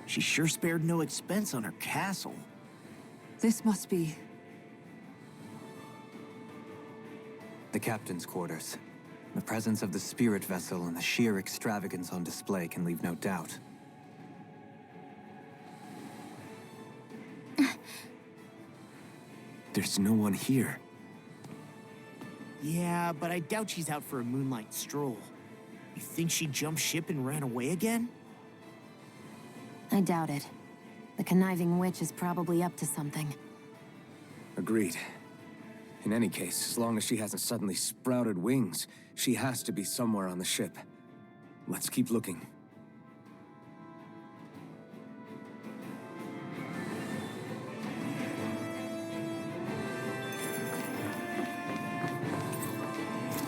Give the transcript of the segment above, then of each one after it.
She sure spared no expense on her castle. This must be... The captain's quarters. The presence of the spirit vessel and the sheer extravagance on display can leave no doubt. There's no one here. Yeah, but I doubt she's out for a moonlight stroll. You think she jumped ship and ran away again? I doubt it. The conniving witch is probably up to something. Agreed. In any case, as long as she hasn't suddenly sprouted wings, she has to be somewhere on the ship. Let's keep looking.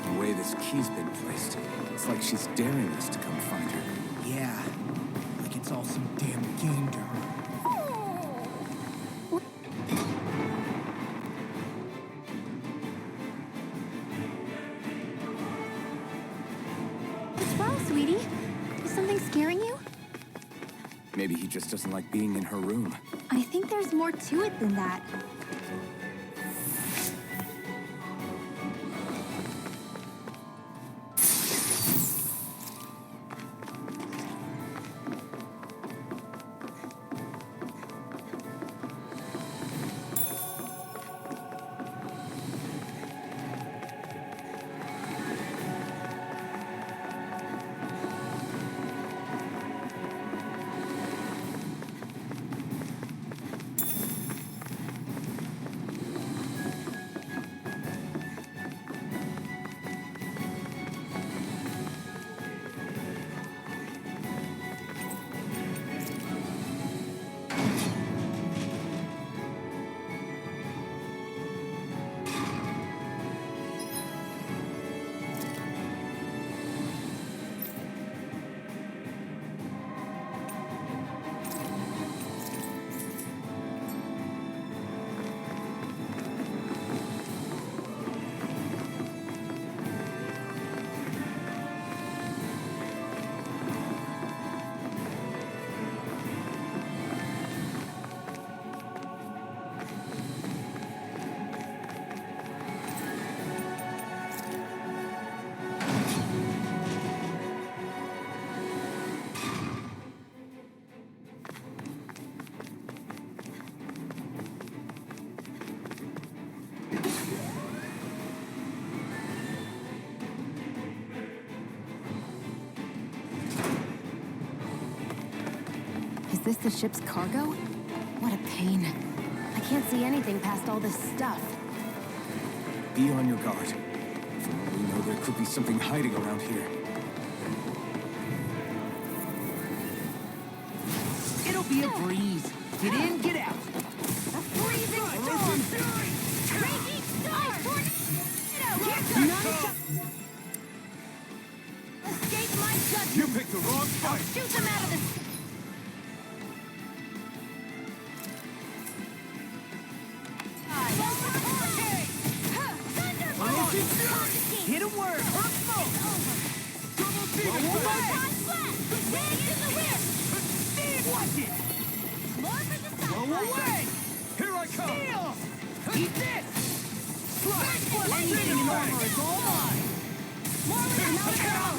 The way this key's been placed, it's like she's daring us to come find her. Yeah, like it's all some damn game to her. What's wrong, sweetie? Is something scaring you? Maybe he just doesn't like being in her room. I think there's more to it than that. Is this the ship's cargo? What a pain. I can't see anything past all this stuff. Be on your guard. For all we know, there could be something hiding around here. It'll be a breeze. Get in, get out. A freezing storm! Raging storm! Escape my judgment! You picked the wrong I'll fight! shoot them out of the... Hit a word, hurt smoke. Double Roll demon away. Watch it. Roll away. Here I come! Steal. Eat this. Anything in armor is all mine. Burn in hell!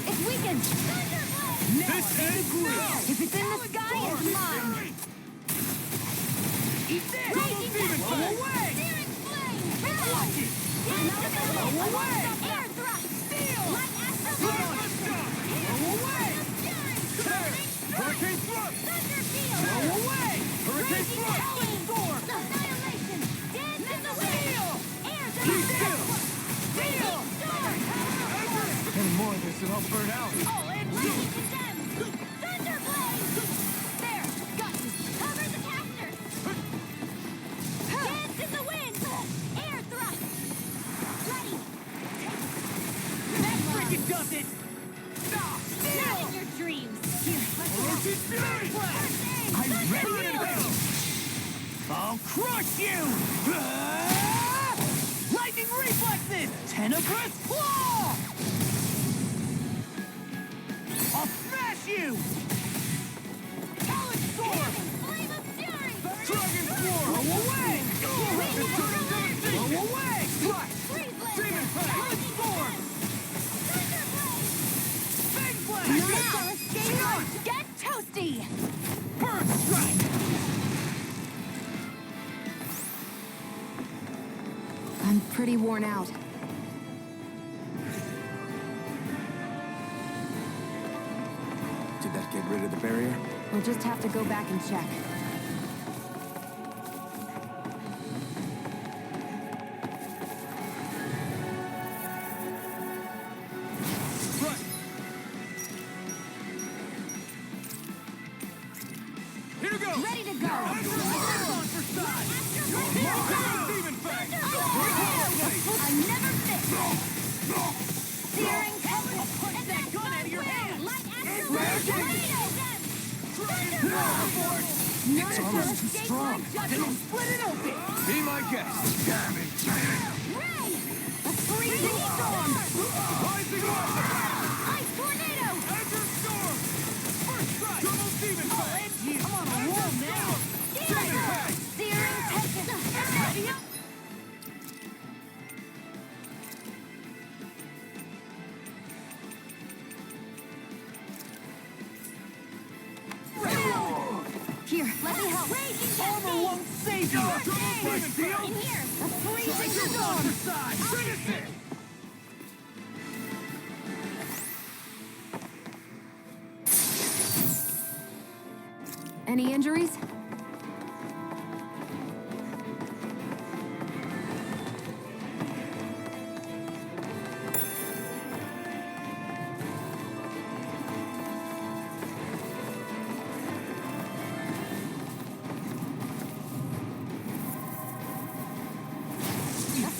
It's weakened! Now This I ends agree. now! If it's in the sky, it's mine! Eat this. Raging Roll Tempest! away. Searing flame! Watch it. Roll away. Air thrust! Steal. Like astral Blood blast! must die! Roll away. There! Hurricane thrust! Thunder field! Roll away. Hurricane Raging thrust! hurricane! Storm. Annihilation! Dance in the wind! Steal. Air Keep thrust! still! Steal. Any more of this and I'll burn out! All in ready condemned! Thunder blade! There! Got you! Cover the caster! Dance in the wind! Air thrust! Ready! That frickin' does it. Stop. Not in your dreams! Here, let's go! Spirit blast. I'm ready to go. I'll crush you. Lightning reflexes. Tenebrous claw. I'll you! Talon Storm! Flame of Fury! Dragon Floor! Away! Away! Flush! Freeze Blade! Demon Fang! Red Storm! Thunder Blade! Big Blade! Now, escape! Get toasty! Bird Strike! I'm pretty worn out. Did that get rid of the barrier? We'll just have to go back and check. Right! Here goes! Ready to go! On for side! Demon Fang! I never miss! Searing Tempest! Punch that gun out of your hand! Light Astro Tornado! Its armor's too strong. Split it open! Be my guest. Damn it. Ray! A freezing storm! Rising up! Ice tornado! Azure Storm! First strike! Double Demon Fang! I'm on a roll now! Demon Fang! Searing Tempest! Ready up! Here, Let me help! Raging Armor Cascade! won't save you! Double In Field! here! A freezing On storm! for side! Finish it! any injuries?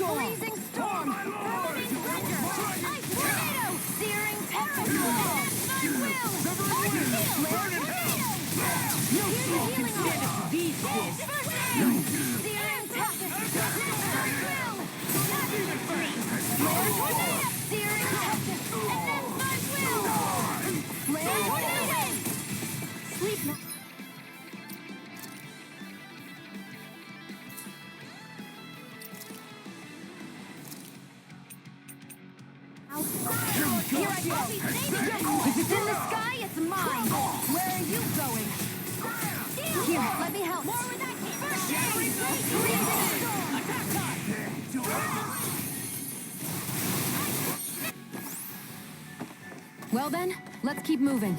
Freezing storm! Freezing thunder! Ice tornado! Searing tempest! Midnight will! Arch shield! No healing stand up to these kids! Searing tempest! Midnight will! Flare tornado! Searing tempest! Midnight will! Flare tornado! Sleep now. Here I go! If it's in the sky, it's mine! Where are you going? Here, let me help! More with that kid! First aid! Freezing storm! Attack time! Well then, let's keep moving.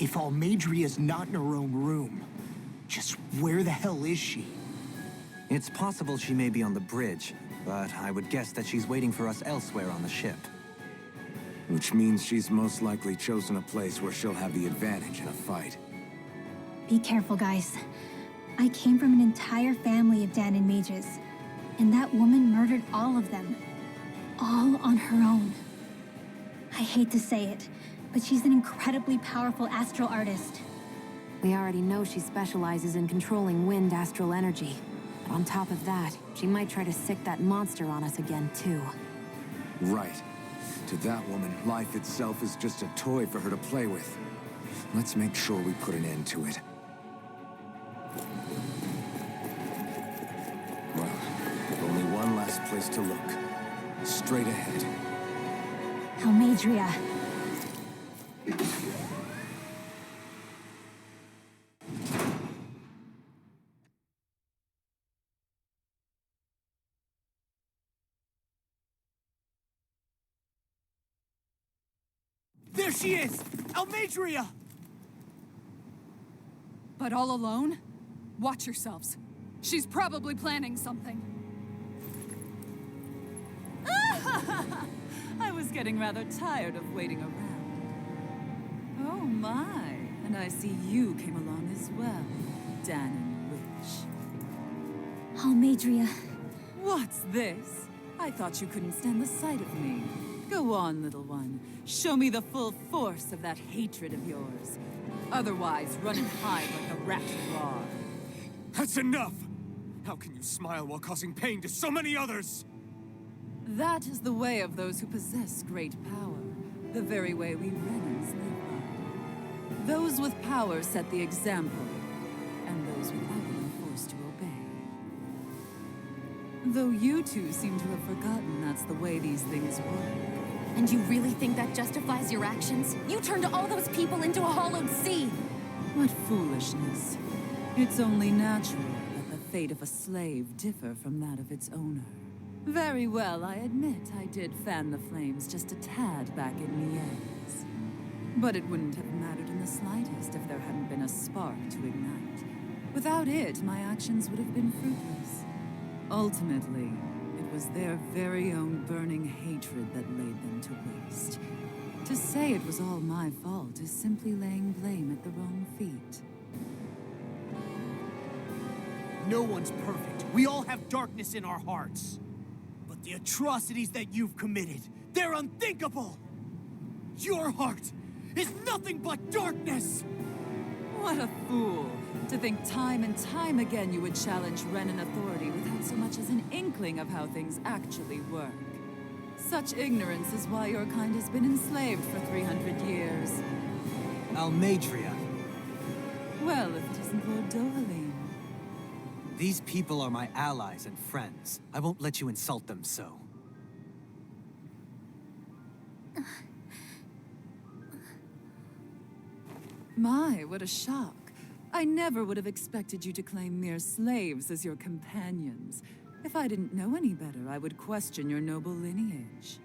If Almadria's not in her own room, just where the hell is she? It's possible she may be on the bridge, but I would guess that she's waiting for us elsewhere on the ship. Which means she's most likely chosen a place where she'll have the advantage in a fight. Be careful, guys. I came from an entire family of Dahnan mages, and that woman murdered all of them. All on her own. I hate to say it, but she's an incredibly powerful astral artist. We already know she specializes in controlling wind astral energy. But on top of that, she might try to sick that monster on us again, too. Right. To that woman, life itself is just a toy for her to play with. Let's make sure we put an end to it. Well, only one last place to look. Straight ahead. Almadria. There she is! Almadria! But all alone? Watch yourselves. She's probably planning something. I was getting rather tired of waiting around. Oh my, and I see you came along as well, Dahnan Witch. Almadria. What's this? I thought you couldn't stand the sight of me. Go on, little one. Show me the full force of that hatred of yours. Otherwise, run and hide like a rat you are. That's enough! How can you smile while causing pain to so many others? That is the way of those who possess great power. The very way we Renans live by. Those with power set the example, and those without it are forced to obey. Though you two seem to have forgotten that's the way these things work. And you really think that justifies your actions? You turned all those people into a hollowed sea! What foolishness. It's only natural that the fate of a slave differ from that of its owner. Very well, I admit I did fan the flames just a tad back in Mies. But it wouldn't have mattered in the slightest if there hadn't been a spark to ignite. Without it, my actions would have been fruitless. Ultimately, it was their very own burning hatred that laid them to waste. To say it was all my fault is simply laying blame at the wrong feet. No one's perfect. We all have darkness in our hearts. But the atrocities that you've committed, they're unthinkable! Your heart is nothing but darkness! What a fool! To think time and time again you would challenge Renan authority without so much as an inkling of how things actually work. Such ignorance is why your kind has been enslaved for 300 years. Almadria. Well, if it isn't Lord Dohalim. These people are my allies and friends. I won't let you insult them so. My, what a shock. I never would have expected you to claim mere slaves as your companions. If I didn't know any better, I would question your noble lineage.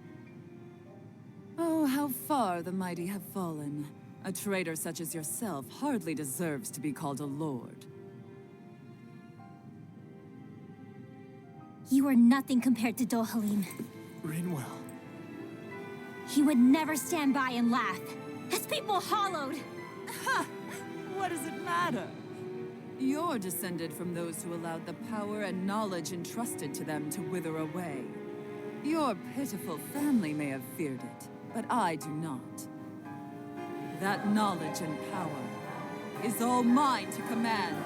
Oh, how far the mighty have fallen. A traitor such as yourself hardly deserves to be called a lord. You are nothing compared to Dohalim. Rinwell. He would never stand by and laugh. His people hollowed! Ha! What does it matter? You're descended from those who allowed the power and knowledge entrusted to them to wither away. Your pitiful family may have feared it, but I do not. That knowledge and power is all mine to command.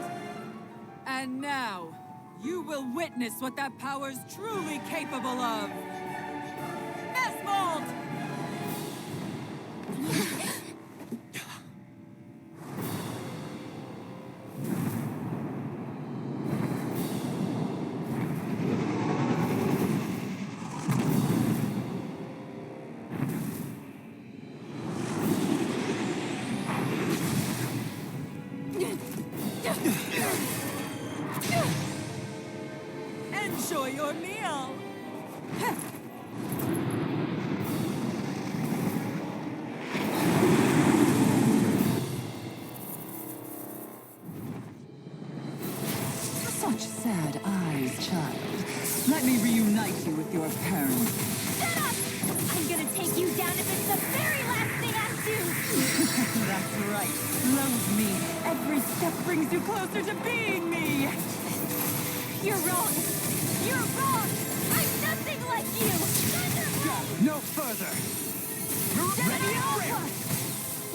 And now, you will witness what that power's truly capable of. Nesmold! Enjoy your meal! such sad eyes, child. Let me reunite you with your parents. Shut up! I'm gonna take you down if it's the very last thing I do! That's right. Love me. Every step brings you closer to being me. You're wrong! You're wrong! I'm nothing like you! No further! Ready over!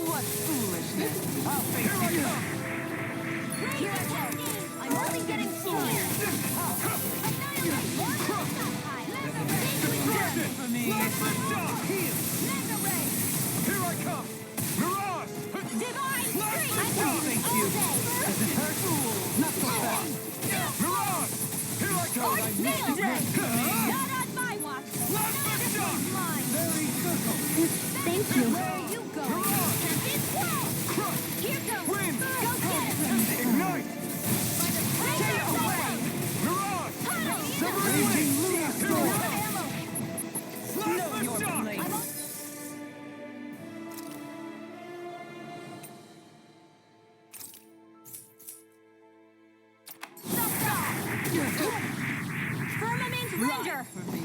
What foolishness. I'll face you! Here I go! I'm only getting started! Annihilate! Destruction! For me. Mega Ray! Here I come! Mirage! Divine Street! Thank you! Does it hurt? Not so fast! Mirage! Here I come! Or still! Not on my watch! This one's mine! Very circle! Thank you! Where are you going? Tempest Wall! Crush! Here goes! Wind! Go get it! Ignite! Stay away! Mirage! Tunnel! Raging Lunar Storm! Ammo! Know your I'm place! on... Firmament Render! For me.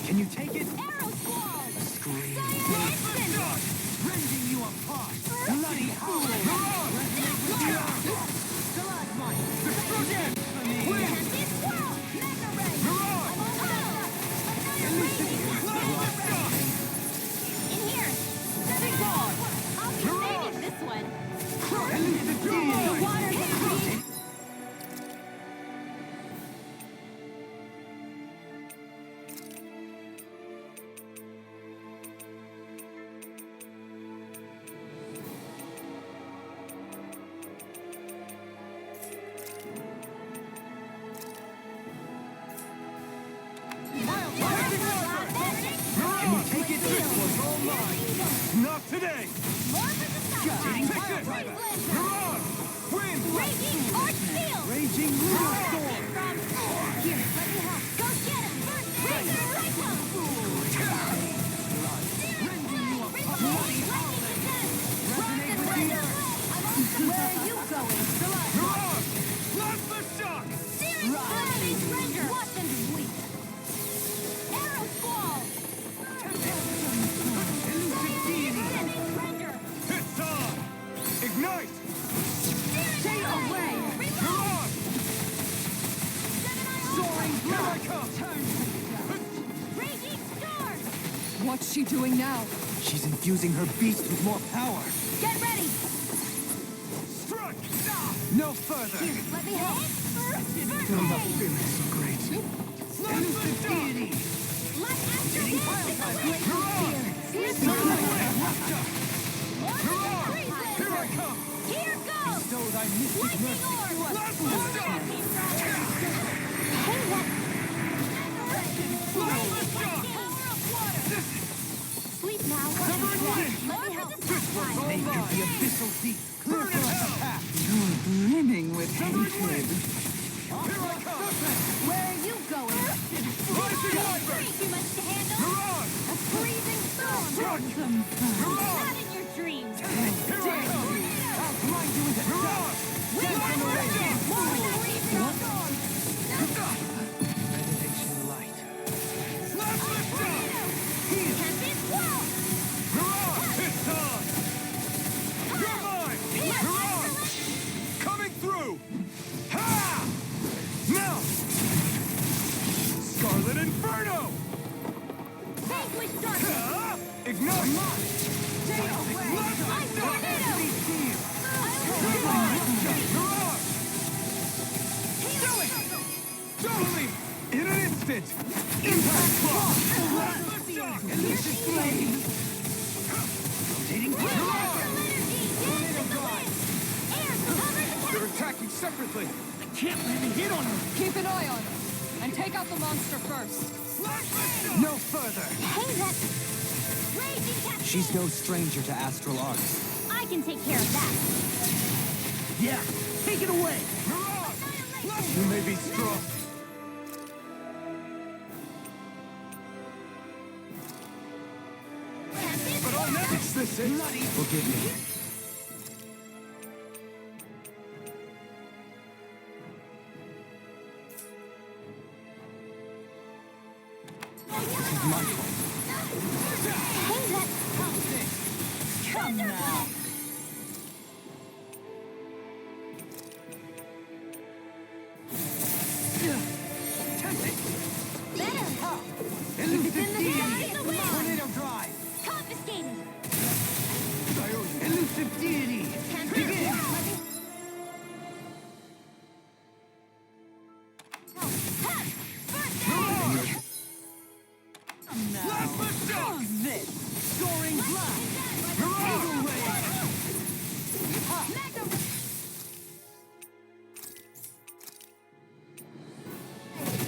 Can you take it? Arrow Squall! Scream! Instant! Rending you apart! Bloody howl! Destruction! Wind! Tempest Squall! Mega Ray! Mirage! Annihilation! In here! Big Ball! I'll be saving this one! The water hit me! Can you take it? This one's all mine! Not today! Take this! Mirage! Wind! Raging or steel! Raging Lunar Storm! Here, let me help. Go get him! First Razor Rifle! Where are you going? Mirage! Blast the shock! Flaming Render! Watch and weep! Arrow Squall! Elusive Deity! Flaming Render! It's on! Ignite! Stay away! Mirage! Soaring! Here I come! Raging Storm! What's she doing now? She's infusing her beast with more power! Get ready! Strike! No further! Let me help! I'm not feeling so great. Elusive Deity! Let Astro Dance away! Mirage! Here's Mirage! Here I come! Here goes! Bestow thy mystic Lightning mercy! Orb! Blast the shock! Hey, what? Blast the shock! Power of water! Sleep now. Cover and wind! Let me help. Naked the abyssal deep! Clear for us a path! You're brimming with hatred. Here I come! Where are you going? Rising Wyvern! Way too much to handle. Mirage! A freezing storm. Strike! Not Mirage! in your dreams. Here I come! I'll grind you into Mirage! Dancing away! Meditation light. Blast the shock! Tempest Wall. Mirage! It's on! You're mine! Mirage! Coming through! Ha! Now! Scarlet Inferno! Vanquish darkness. Ha! Ignite! Stay away. Blast the I'm shock! tornado. Mirage! Do it! Totally! In an instant! Impact Claw! Blast the shock! Elusive Flame! Rotating They're attacking separately! I can't let me hit on them! Keep an eye on her. And take out the monster first. No further! Hey, that raging cat. She's no stranger to astral arts. I can take care of that. Yeah, take it away! Mirage! You may be strong. But I'll never... Is this it? Bloody... Forgive me. my fault. Come now. Tornado drive! Confiscated! Elusive deity! Begin! Soaring blast! Eagle ray!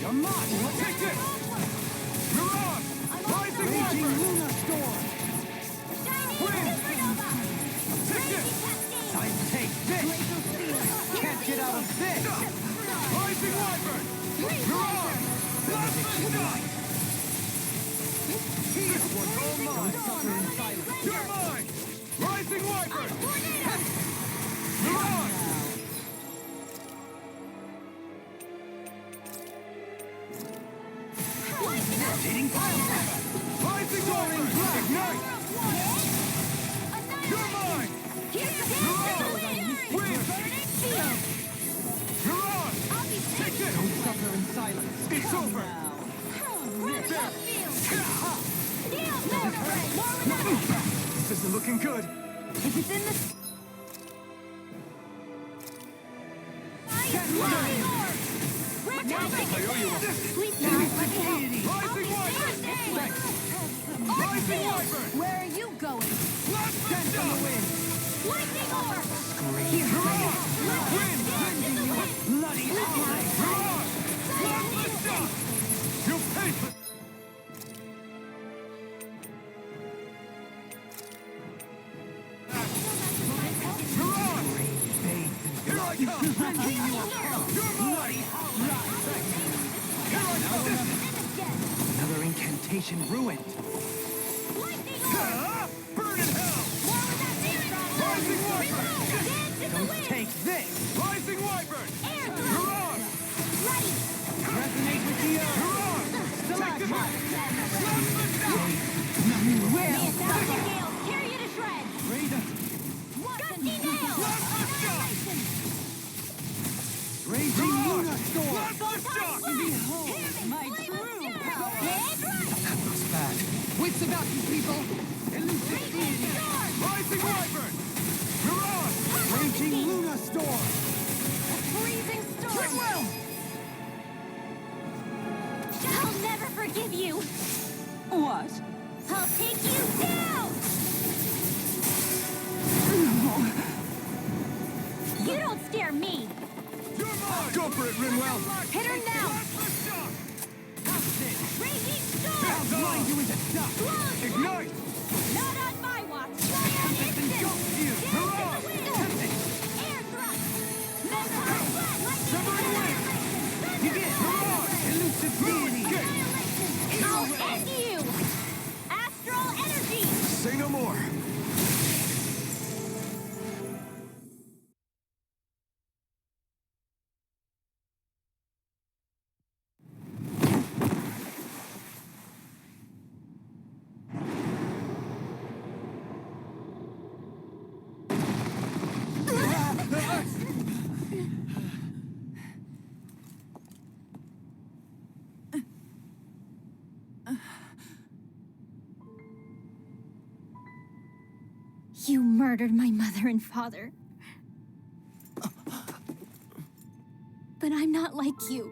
Come on! Take it! Mirage! Rising Raging Luna Storm! Wind! Take it! Time to take this! Can't get out of this! Rising Wyvern! Mirage! Blast the sky! This one's all mine! Don't suffer in silence! You're mine! Rising Wyvern! Mirage! Rotating pile blast! Rising Wyvern! Ignite! You're mine! Mirage! Wind! Mirage! Take it! Don't suffer in silence! It's over! This isn't looking good! If it's in the... Sleep now. Rising Wyvern! Rising Wyvern! Where are you going? Blast the wind! Lightning orb! Mirage! Wind! Bloody ally! Mirage! Blast the shot! You pay for... Mirage! Here I come! You're mine! Here I come! Another incantation ruined. Burn in hell! Rising Wyvern! Don't take this! Rising Wyvern! Mirage! Resonate with the earth! Mirage! Take the back! Blast the shot! You will! Tear you to shreds! Razor! Gusty nail! Blast the shot! Annihilation! Raging Luna Storm! Blast the shot! Behold my true power. That looks bad. Wits about you, people! Elusive deity! Rising Wyvern! Mirage! Raging Luna Storm! Freezing storm! I'll never forgive you! What? I'll take you down! You don't scare me! You're mine! Go for it, Rinwell! Hit her now! Blast the shot! Raging I'll storm! grind you into dust! Ignite! Not on my watch! Fire instant! Engulf you! Mirage! Air thrust! Mesmerized blast! Severing wind! Begin! Mirage! Elusive deity! I'll end you! Astral energy! Say no more! You murdered my mother and father. But I'm not like you.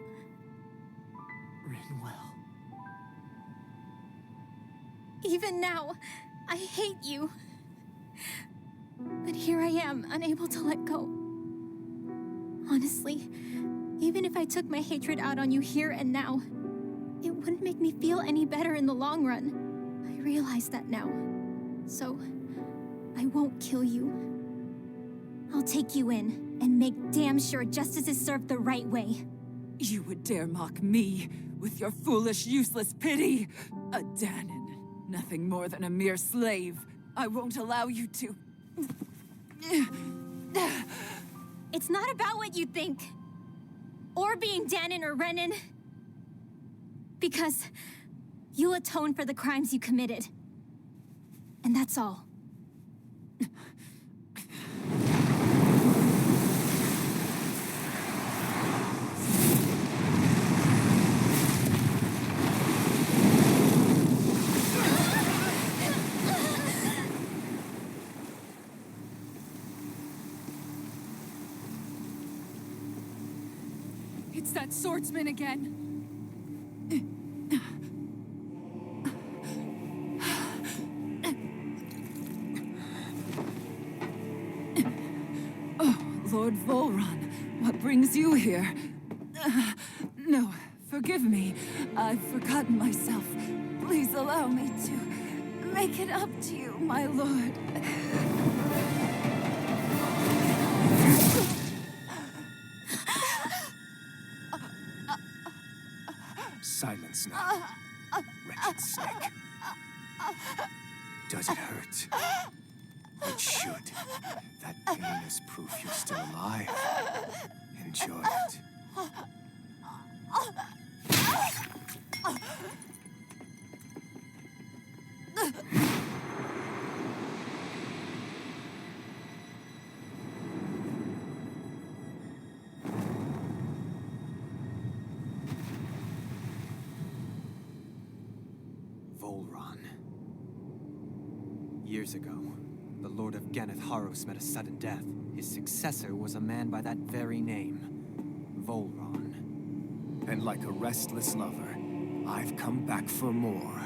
Rinwell. Even now, I hate you. But here I am, unable to let go. Honestly, even if I took my hatred out on you here and now, it wouldn't make me feel any better in the long run. I realize that now. So, I won't kill you. I'll take you in and make damn sure justice is served the right way. You would dare mock me with your foolish, useless pity? A Dahnan, nothing more than a mere slave. I won't allow you to... It's not about what you think. Or being Dahnan or Renan. Because You'll atone for the crimes you committed. And that's all. It's that swordsman again. Lord Volron, what brings you here? No, forgive me. I've forgotten myself. Please allow me to make it up to you, my lord. Silence now, wretched snake. Does it hurt? It should. That pain is proof you're still alive. Enjoy it. Volron. Years ago, the Lord of Ganath Haros met a sudden death. His successor was a man by that very name, Volron. And like a restless lover, I've come back for more.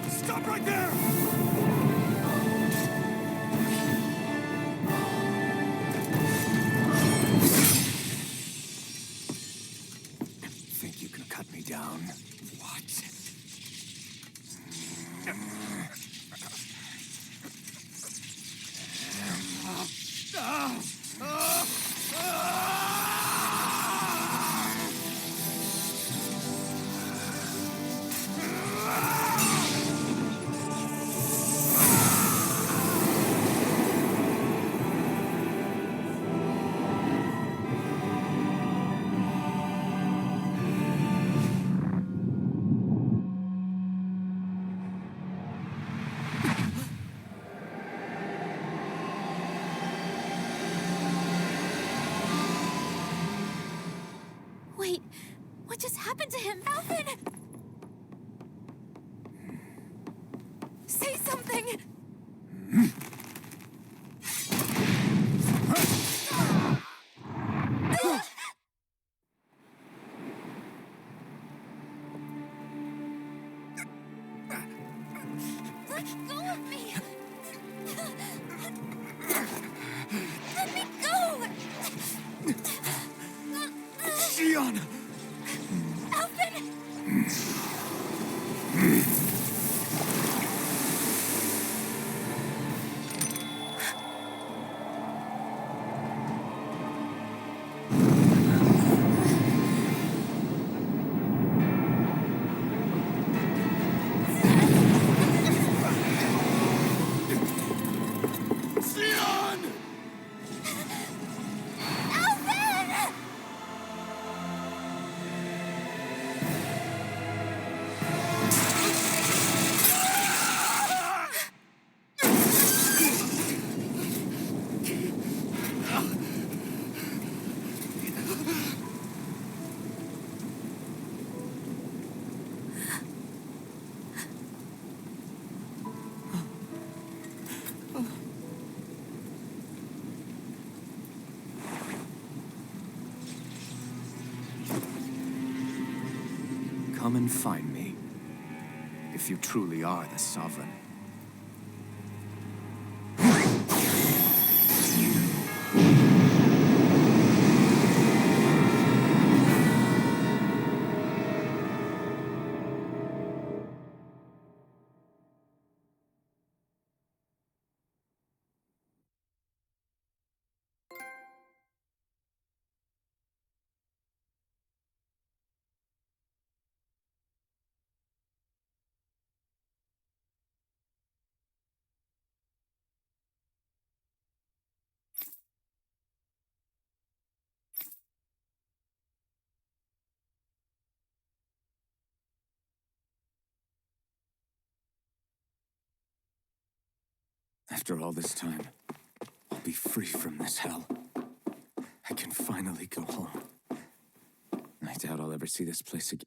Stop right there! Think you can cut me down? What? Wait, what just happened to him? Alvin! Say something! Let go of me! Let me go! Xion! Alvin! Xion! Alvin! Come and find me, if you truly are the Sovereign. After all this time, I'll be free from this hell. I can finally go home. I doubt I'll ever see this place again.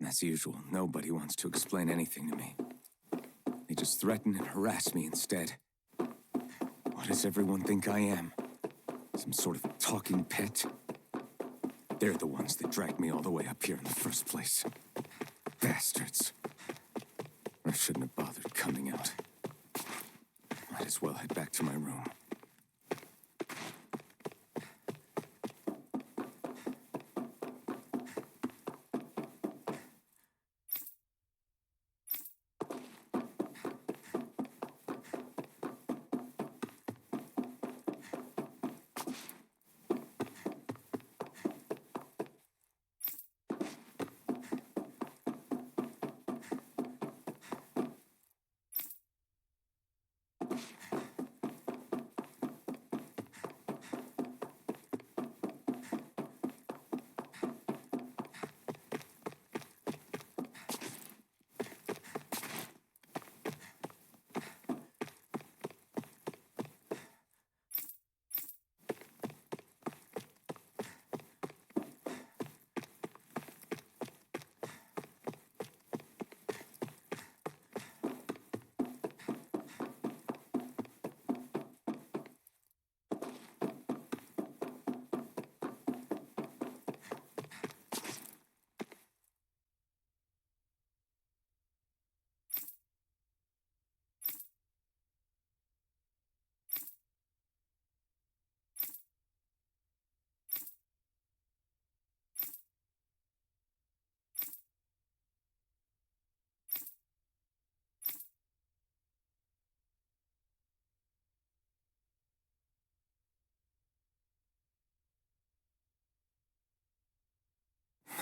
As usual, nobody wants to explain anything to me. They just threaten and harass me instead. What does everyone think I am? Some sort of talking pet? They're the ones that dragged me all the way up here in the first place. Bastards. I shouldn't have bothered coming out. Might as well head back to my room.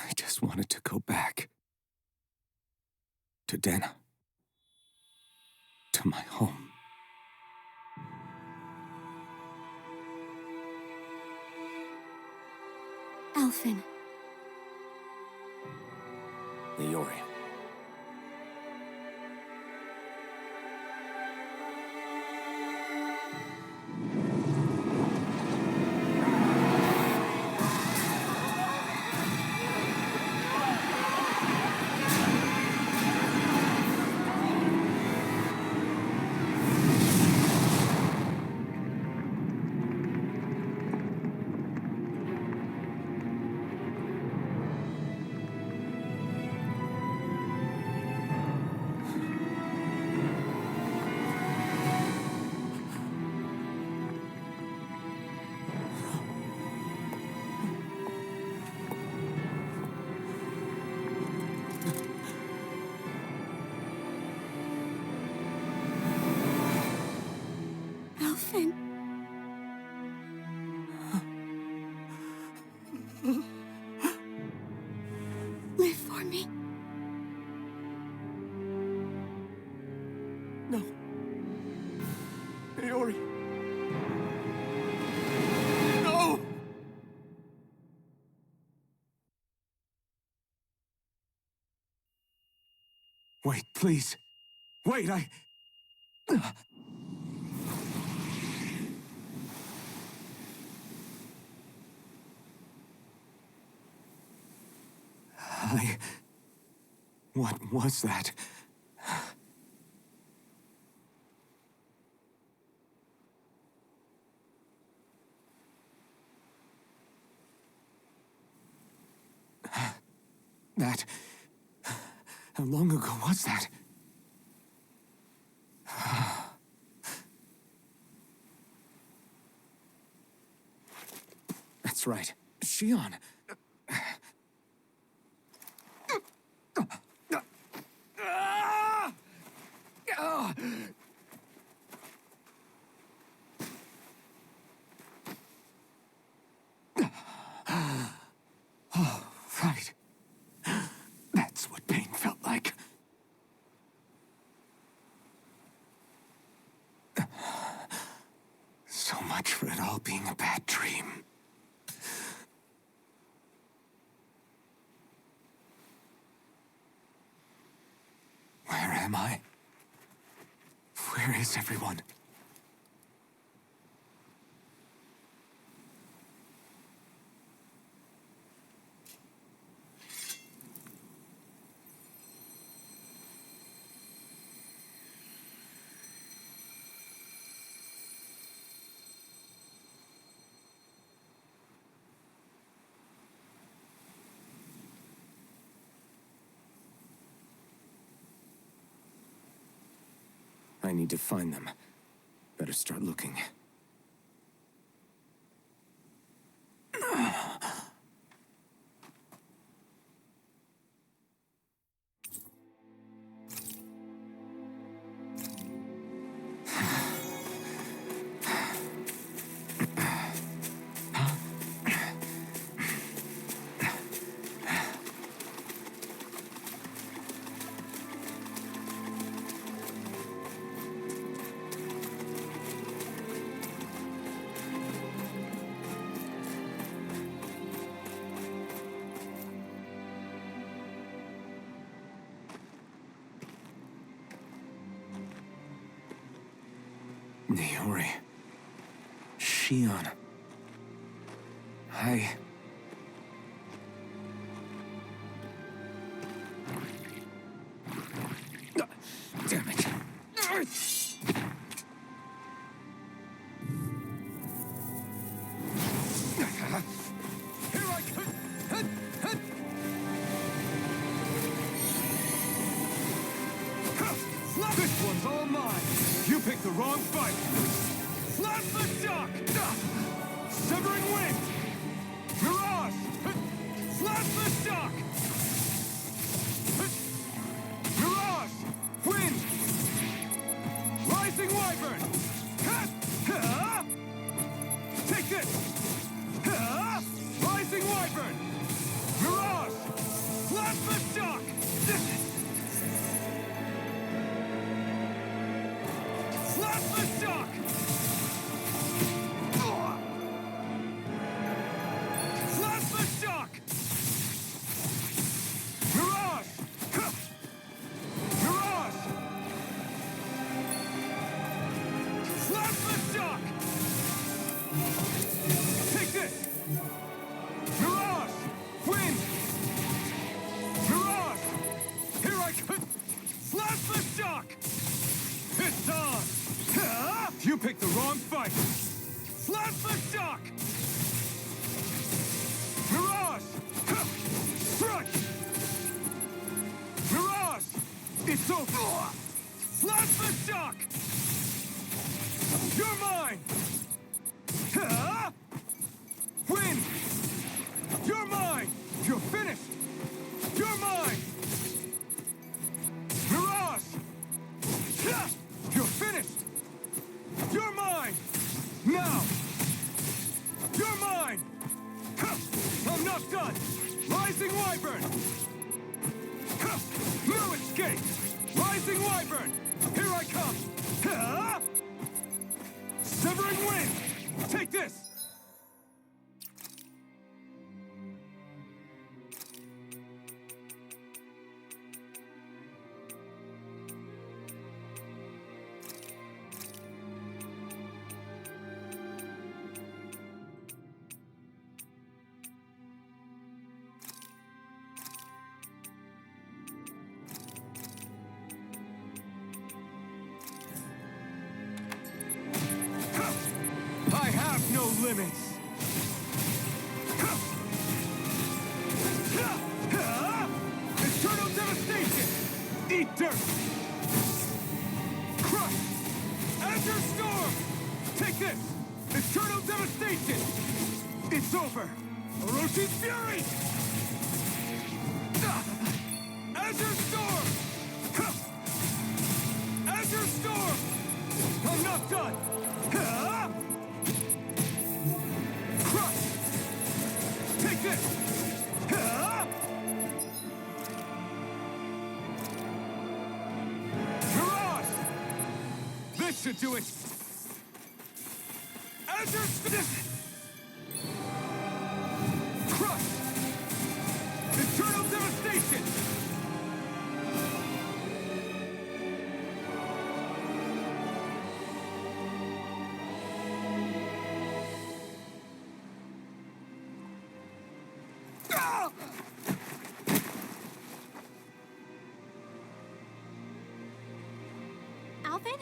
I just wanted to go back. To Dana. To my home. Alphen. Leori. No. Naori. No! Wait, please. Wait, I... What was that? That... How long ago was that? That's right. Shion. Oh, right. That's what pain felt like. So much for it all being a bad dream. Where am I? Where is everyone? I need to find them. Better start looking. Naori. Shion. Damn it. Here I come. This one's all mine. You picked the wrong fight. Slap the shock! Severing wind! Mirage! Slap the shock! Mirage! Wind! Rising wyvern! Take this! Rising wyvern! Mirage! Slap the shock! Slap the shock! Slap the shock! Mirage! Mirage! Slap the shock! Take this! Mirage! Wind! Mirage! Here I come! Slap the shock! It's on! You picked the wrong fight! Slap the shock! Mirage! Strike! Mirage! It's over! Slap the shock! You're mine! Win! You're mine! You're finished! You're mine! Mirage! You're finished! You're mine! Now! You're mine! I'm not done! Rising wyvern! No escape! Rising wyvern! Here Here I come! Ha! Severing wind! Take this! I have no limits! Eternal devastation! Eat dirt! Crush! Azure Storm! Take this! Eternal devastation! It's over! Oroshi's Fury! Azure Storm! Azure Storm! I'm not done! Crush! Take this! Mirage! This should do it! Azure Storm! Crush! Eternal devastation! Alvin?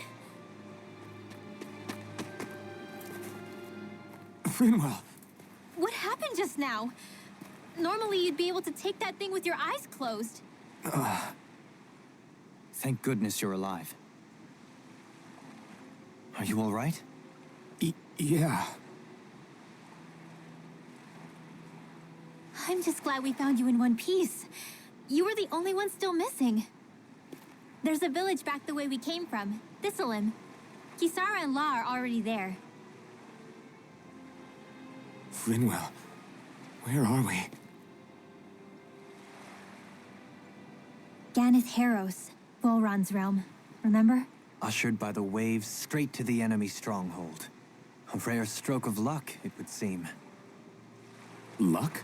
Rinwell! What happened just now? Normally you'd be able to take that thing with your eyes closed. Thank goodness you're alive. Are you all right? Yeah. I'm just glad we found you in one piece. You were the only one still missing. There's a village back the way we came from, Thistleim. Kisara and La are already there. Rinwell, where are we? Ganeth Haros, Volron's realm. Remember? Ushered by the waves straight to the enemy stronghold. A rare stroke of luck, it would seem. Luck?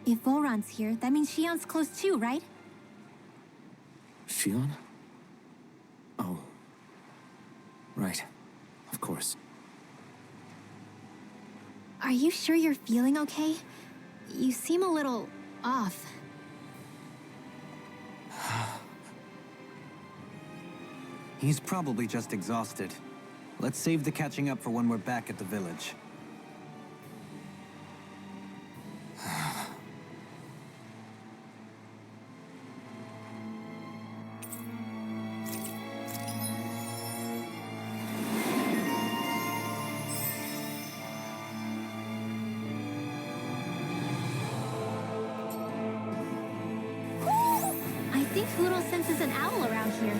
If Volron's here, that means Shion's close too, right? Shion? Oh. Right. Of course. Are you sure you're feeling okay? You seem a little off. He's probably just exhausted. Let's save the catching up for when we're back at the village. I think Hootle senses an owl around here.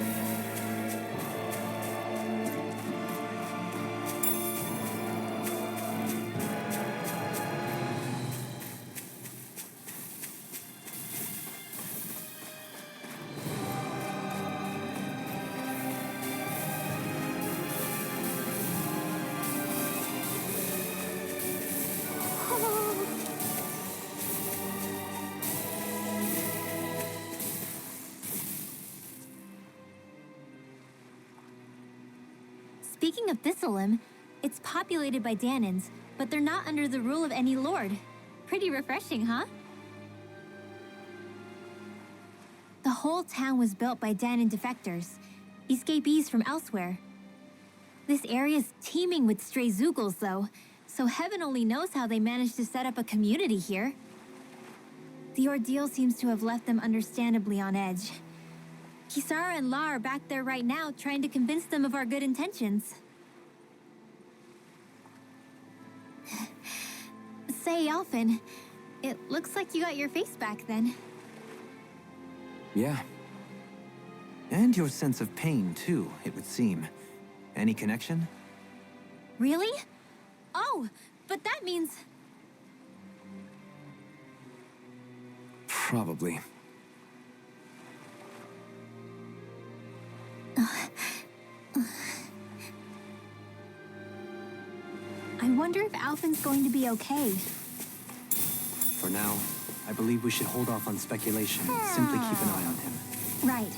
Speaking of Thistleim, it's populated by Danans, but they're not under the rule of any lord. Pretty refreshing, huh? The whole town was built by Danan defectors, escapees from elsewhere. This area's teeming with stray Zeugles, though, so heaven only knows how they managed to set up a community here. The ordeal seems to have left them understandably on edge. Kisara and La are back there right now trying to convince them of our good intentions. Say, Alphen, it looks like you got your face back then. Yeah. And your sense of pain, too, it would seem. Any connection? Really? Oh, but that means... Probably. wonder if Alphen's going to be okay. For now, I believe we should hold off on speculation and simply keep an eye on him. Right.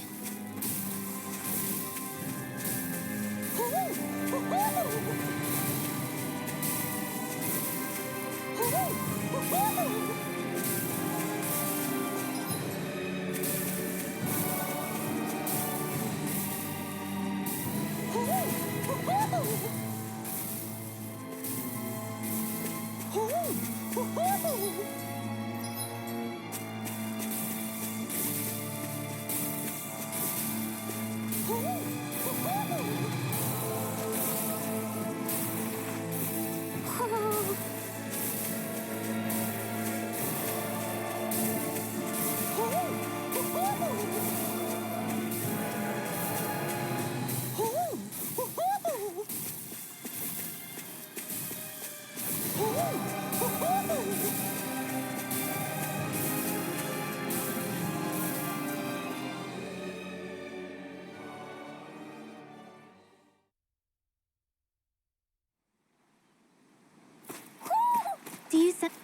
Do you sense...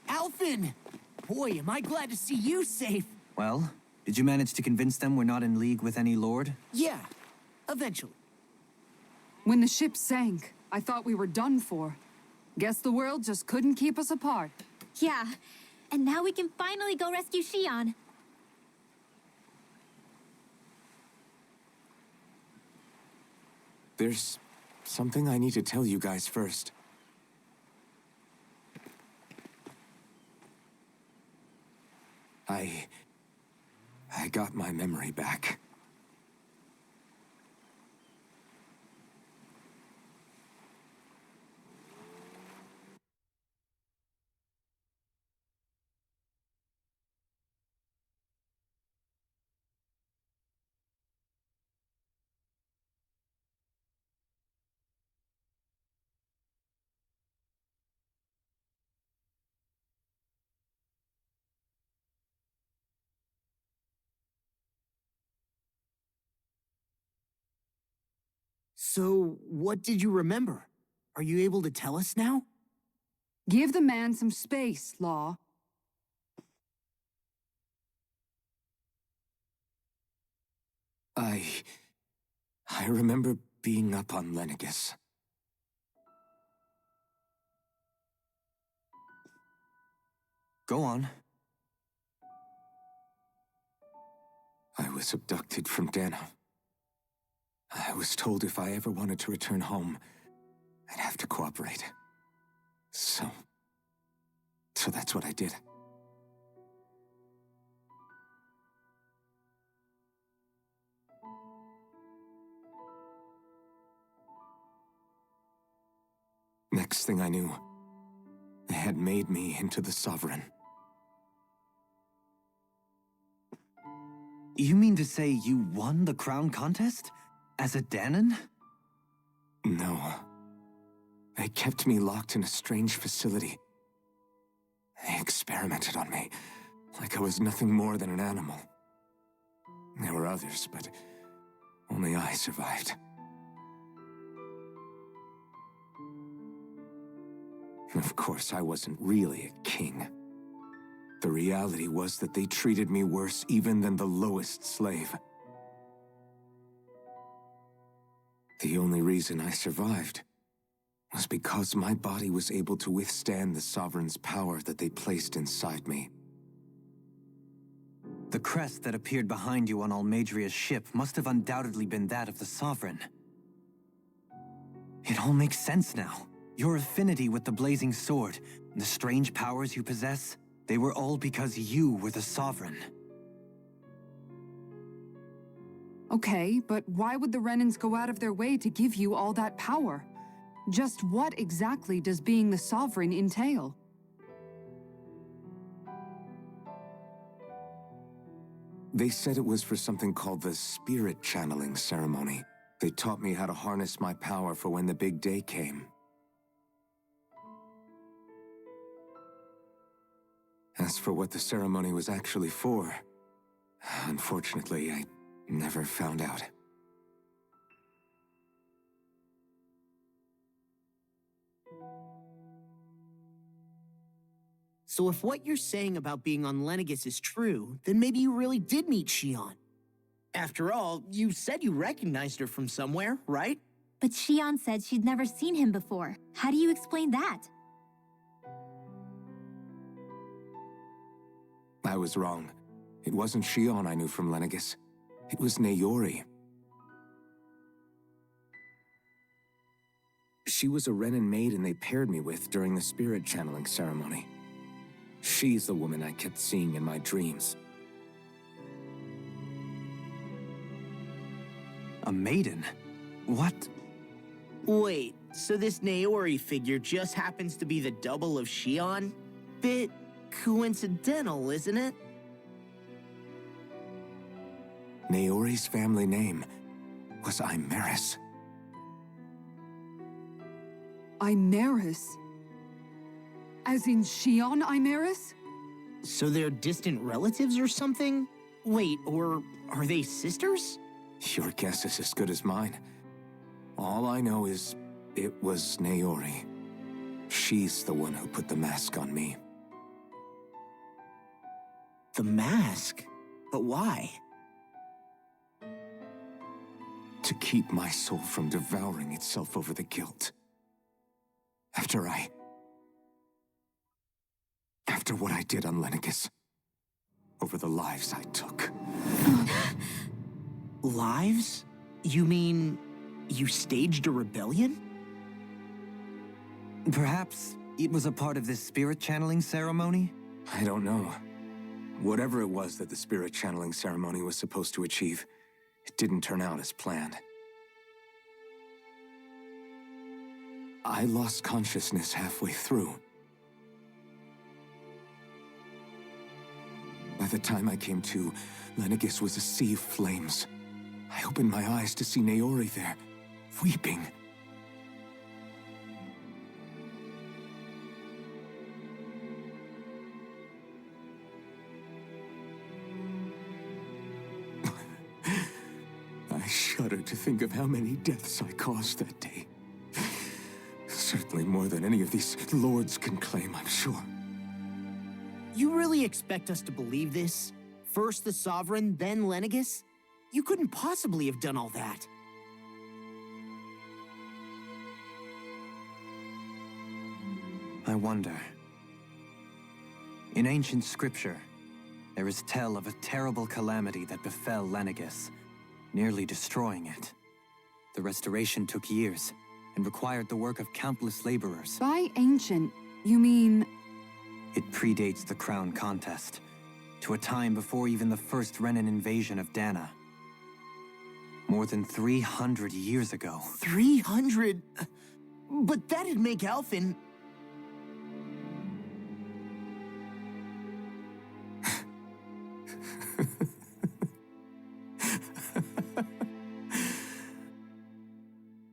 Alphen! Boy, am I glad to see you safe. Well, did you manage to convince them we're not in league with any lord? Yeah, eventually. When the ship sank, I thought we were done for. Guess the world just couldn't keep us apart. Yeah. And now we can finally go rescue Xion. There's something I need to tell you guys first. I got my memory back. So, what did you remember? Are you able to tell us now? Give the man some space, Law. I remember being up on Lenegis. Go on. I was abducted from Dano. I was told if I ever wanted to return home, I'd have to cooperate. So that's what I did. Next thing I knew, they had made me into the Sovereign. You mean to say you won the crown contest? As a Dahnan? No. They kept me locked in a strange facility. They experimented on me, like I was nothing more than an animal. There were others, but only I survived. Of course, I wasn't really a king. The reality was that they treated me worse even than the lowest slave. The only reason I survived was because my body was able to withstand the Sovereign's power that they placed inside me. The crest that appeared behind you on Almadria's ship must have undoubtedly been that of the Sovereign. It all makes sense now. Your affinity with the Blazing Sword, the strange powers you possess, they were all because you were the Sovereign. Okay, but why would the Renans go out of their way to give you all that power? Just what exactly does being the Sovereign entail? They said it was for something called the Spirit Channeling Ceremony. They taught me how to harness my power for when the big day came. As for what the ceremony was actually for, unfortunately, I never found out. So if what you're saying about being on Lenegis is true, then maybe you really did meet Shion. After all, you said you recognized her from somewhere, right? But Shion said she'd never seen him before. How do you explain that? I was wrong. It wasn't Shion I knew from Lenegis. It was Naori. She was a Renin maiden they paired me with during the spirit channeling ceremony. She's the woman I kept seeing in my dreams. A maiden? What? Wait, so this Naori figure just happens to be the double of Shion? Bit coincidental, isn't it? Naori's family name was Imeris. Imeris? As in Shion Imeris? So they're distant relatives or something? Wait, or are they sisters? Your guess is as good as mine. All I know is it was Naori. She's the one who put the mask on me. The mask? But why? To keep my soul from devouring itself over the guilt. After what I did on Lenegis. Over the lives I took. Lives? You mean you staged a rebellion? Perhaps it was a part of this spirit channeling ceremony? I don't know. Whatever it was that the spirit channeling ceremony was supposed to achieve, it didn't turn out as planned. I lost consciousness halfway through. By the time I came to, Lenegis was a sea of flames. I opened my eyes to see Naori there, weeping. I shudder to think of how many deaths I caused that day. Certainly more than any of these lords can claim, I'm sure. You really expect us to believe this? First the Sovereign, then Lenegis? You couldn't possibly have done all that. I wonder. In ancient scripture, there is tell of a terrible calamity that befell Lenegis, nearly destroying it. The restoration took years, and required the work of countless laborers. By ancient, you mean... It predates the crown contest, to a time before even the first Renin invasion of Dana. More than 300 years ago. 300? But that'd make Alphen...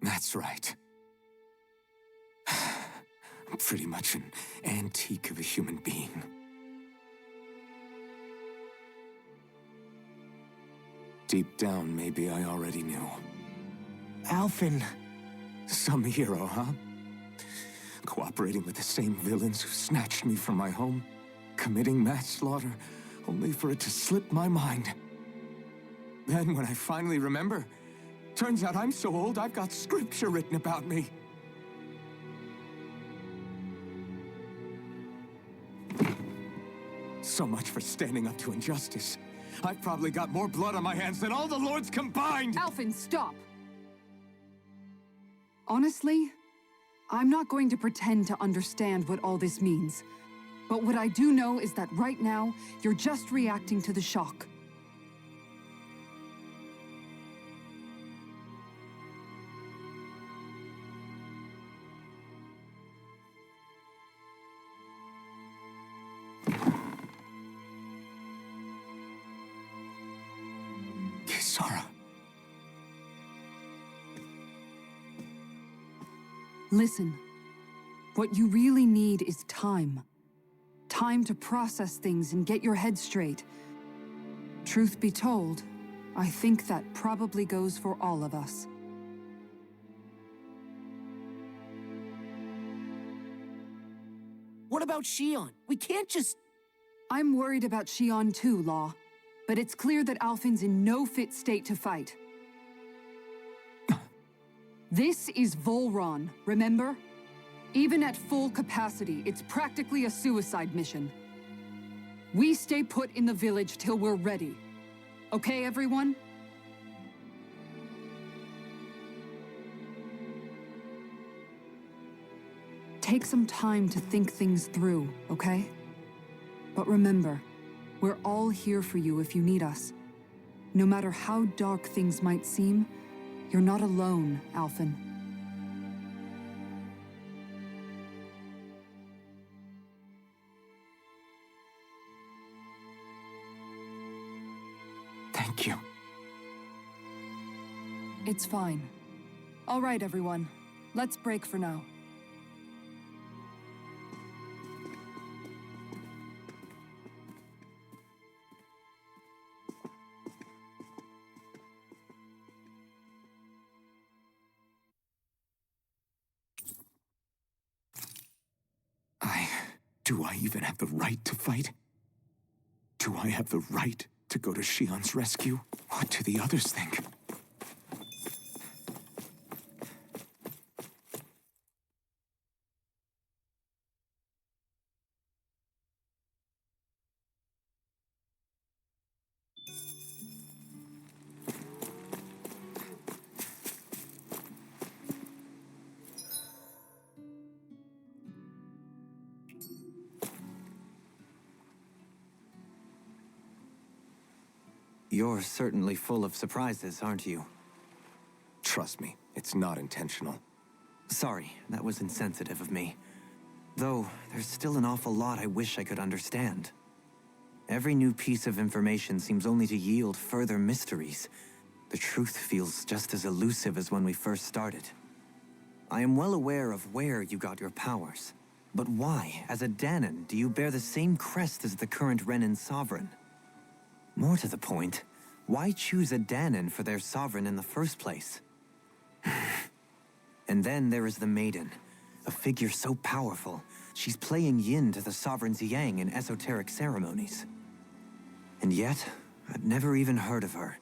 That's right. I'm pretty much an antique of a human being. Deep down, maybe I already knew. Alphen... Some hero, huh? Cooperating with the same villains who snatched me from my home, committing mass slaughter, only for it to slip my mind. Then, when I finally remember, turns out I'm so old I've got scripture written about me. So much for standing up to injustice. I've probably got more blood on my hands than all the lords combined! Alphen, stop! Honestly, I'm not going to pretend to understand what all this means. But what I do know is that right now, you're just reacting to the shock. Kisara. Listen, what you really need is time. Time to process things and get your head straight. Truth be told, I think that probably goes for all of us. What about about Shion. We can't just... I'm worried about Shion too, Law. But it's clear that Alphen's in no fit state to fight. This is Volron, remember? Even at full capacity, it's practically a suicide mission. We stay put in the village till we're ready. Okay, everyone? Take some time to think things through, okay? But remember, we're all here for you if you need us. No matter how dark things might seem, you're not alone, Alphen. Thank you. It's fine. All right, everyone. Let's break for now. Do I even have the right to fight? Do I have the right to go to Shion's rescue? What do the others think? You're certainly full of surprises, aren't you? Trust me, it's not intentional. Sorry, that was insensitive of me. Though, there's still an awful lot I wish I could understand. Every new piece of information seems only to yield further mysteries. The truth feels just as elusive as when we first started. I am well aware of where you got your powers. But why, as a Dahnan, do you bear the same crest as the current Renan sovereign? More to the point, why choose a Dahnan for their sovereign in the first place? And then there is the Maiden, a figure so powerful, she's playing yin to the sovereign's yang in esoteric ceremonies. And yet, I've never even heard of her.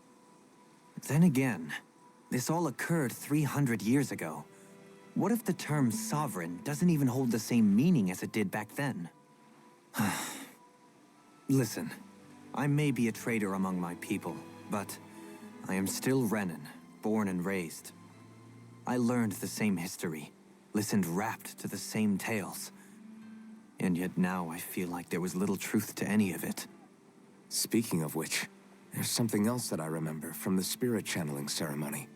Then again, this all occurred 300 years ago. What if the term sovereign doesn't even hold the same meaning as it did back then? Listen. I may be a traitor among my people, but I am still Renan, born and raised. I learned the same history, listened rapt to the same tales. And yet now I feel like there was little truth to any of it. Speaking of which, there's something else that I remember from the spirit channeling ceremony.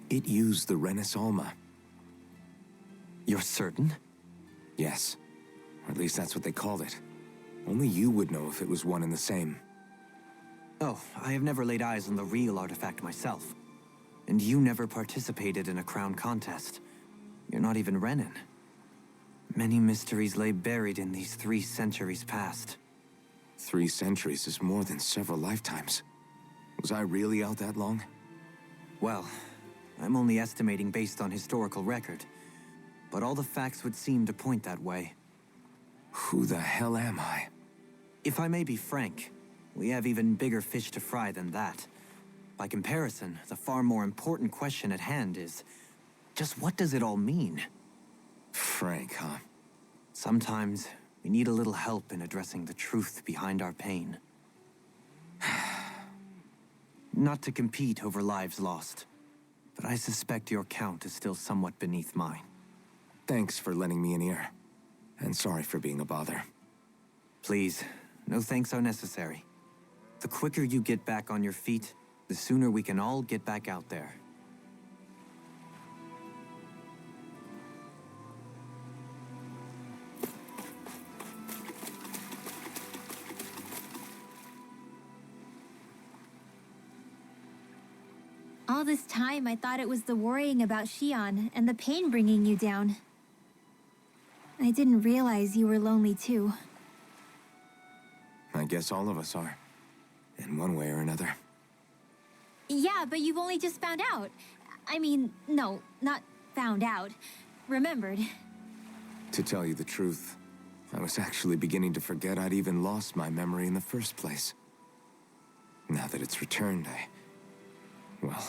It used the Renis Alma. You're certain? Yes. Or at least that's what they called it. Only you would know if it was one and the same. Oh, I have never laid eyes on the real artifact myself. And you never participated in a crown contest. You're not even Renan. Many mysteries lay buried in these 3 centuries past. 3 centuries is more than several lifetimes. Was I really out that long? Well, I'm only estimating based on historical record. But all the facts would seem to point that way. Who the hell am I? If I may be frank, we have even bigger fish to fry than that. By comparison, the far more important question at hand is, just what does it all mean? Frank, huh? Sometimes, we need a little help in addressing the truth behind our pain. Not to compete over lives lost, but I suspect your count is still somewhat beneath mine. Thanks for lending me an ear. And sorry for being a bother. Please, no thanks are necessary. The quicker you get back on your feet, the sooner we can all get back out there. All this time, I thought it was the worrying about Shion and the pain bringing you down. I didn't realize you were lonely too. I guess all of us are. In one way or another. Yeah, but you've only just found out. I mean, no, not found out. Remembered. To tell you the truth, I was actually beginning to forget I'd even lost my memory in the first place. Now that it's returned, well,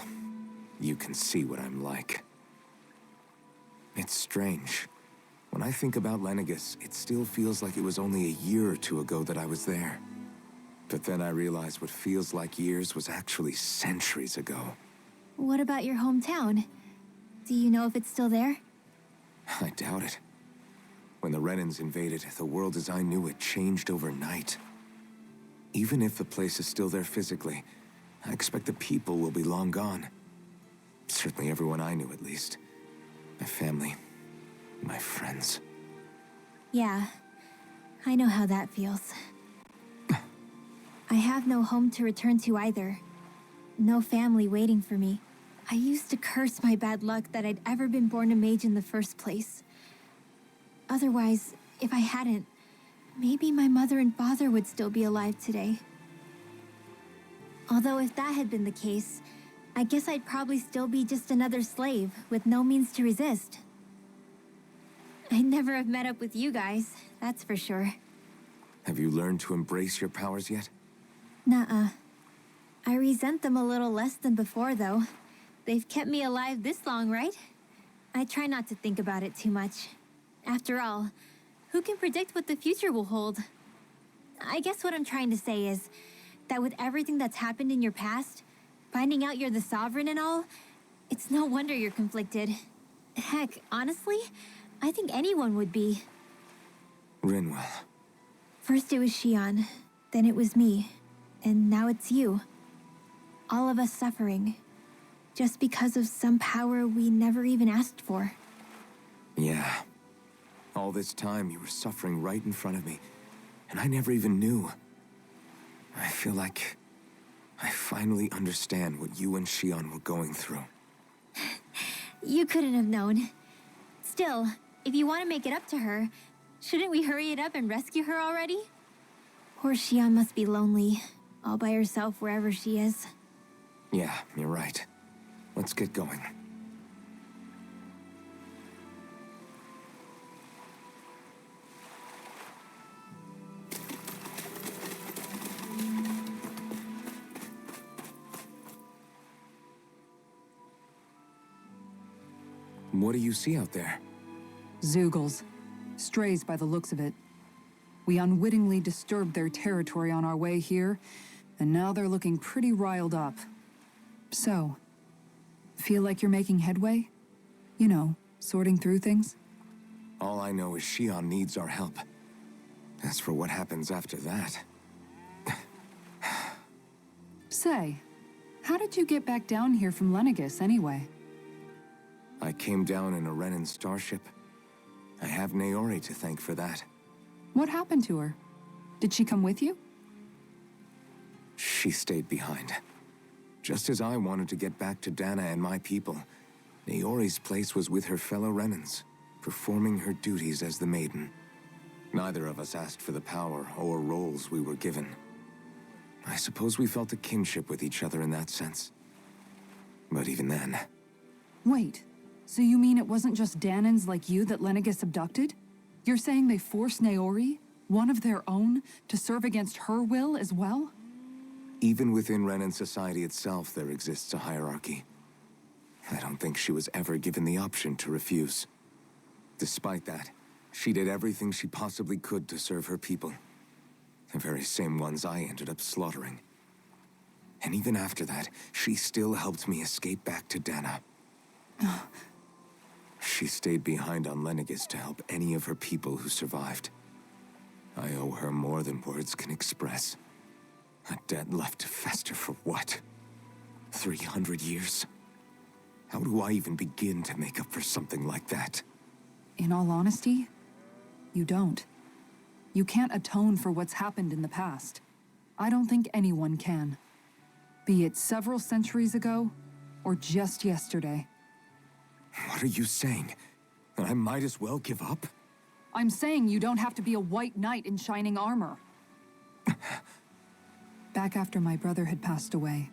you can see what I'm like. It's strange. When I think about Lenegis, it still feels like it was only a year or two ago that I was there. But then I realized what feels like years was actually centuries ago. What about your hometown? Do you know if it's still there? I doubt it. When the Renans invaded, the world as I knew it changed overnight. Even if the place is still there physically, I expect the people will be long gone. Certainly everyone I knew, at least. My family, my friends. Yeah, I know how that feels. I have no home to return to either. No family waiting for me. I used to curse my bad luck that I'd ever been born a mage in the first place. Otherwise, if I hadn't, maybe my mother and father would still be alive today. Although if that had been the case, I guess I'd probably still be just another slave with no means to resist. I'd never have met up with you guys, that's for sure. Have you learned to embrace your powers yet? Nuh-uh. I resent them a little less than before, though. They've kept me alive this long, right? I try not to think about it too much. After all, who can predict what the future will hold? I guess what I'm trying to say is that with everything that's happened in your past, finding out you're the Sovereign and all, it's no wonder you're conflicted. Heck, honestly, I think anyone would be. Rinwell. First it was Shion, then it was me, and now it's you. All of us suffering, just because of some power we never even asked for. Yeah. All this time you were suffering right in front of me, and I never even knew. I feel like I finally understand what you and Shion were going through. You couldn't have known. Still, if you want to make it up to her, shouldn't we hurry it up and rescue her already? Poor Shion must be lonely, all by herself wherever she is. Yeah, you're right. Let's get going. What do you see out there? Zeugles. Strays by the looks of it. We unwittingly disturbed their territory on our way here, and now they're looking pretty riled up. So, feel like you're making headway? You know, sorting through things? All I know is Shion needs our help. As for what happens after that... Say, how did you get back down here from Lenegis, anyway? I came down in a Renan starship. I have Naori to thank for that. What happened to her? Did she come with you? She stayed behind. Just as I wanted to get back to Dana and my people, Naori's place was with her fellow Renans, performing her duties as the Maiden. Neither of us asked for the power or roles we were given. I suppose we felt a kinship with each other in that sense. But even then... Wait, so you mean it wasn't just Danans like you that Lenegis abducted? You're saying they forced Naori, one of their own, to serve against her will as well? Even within Renan society itself, there exists a hierarchy. I don't think she was ever given the option to refuse. Despite that, she did everything she possibly could to serve her people. The very same ones I ended up slaughtering. And even after that, she still helped me escape back to Dana. She stayed behind on Lenegis to help any of her people who survived. I owe her more than words can express. A debt left to fester for what? 300 years? How do I even begin to make up for something like that? In all honesty, you don't. You can't atone for what's happened in the past. I don't think anyone can. Be it several centuries ago, or just yesterday. What are you saying? That I might as well give up? I'm saying you don't have to be a white knight in shining armor. Back after my brother had passed away,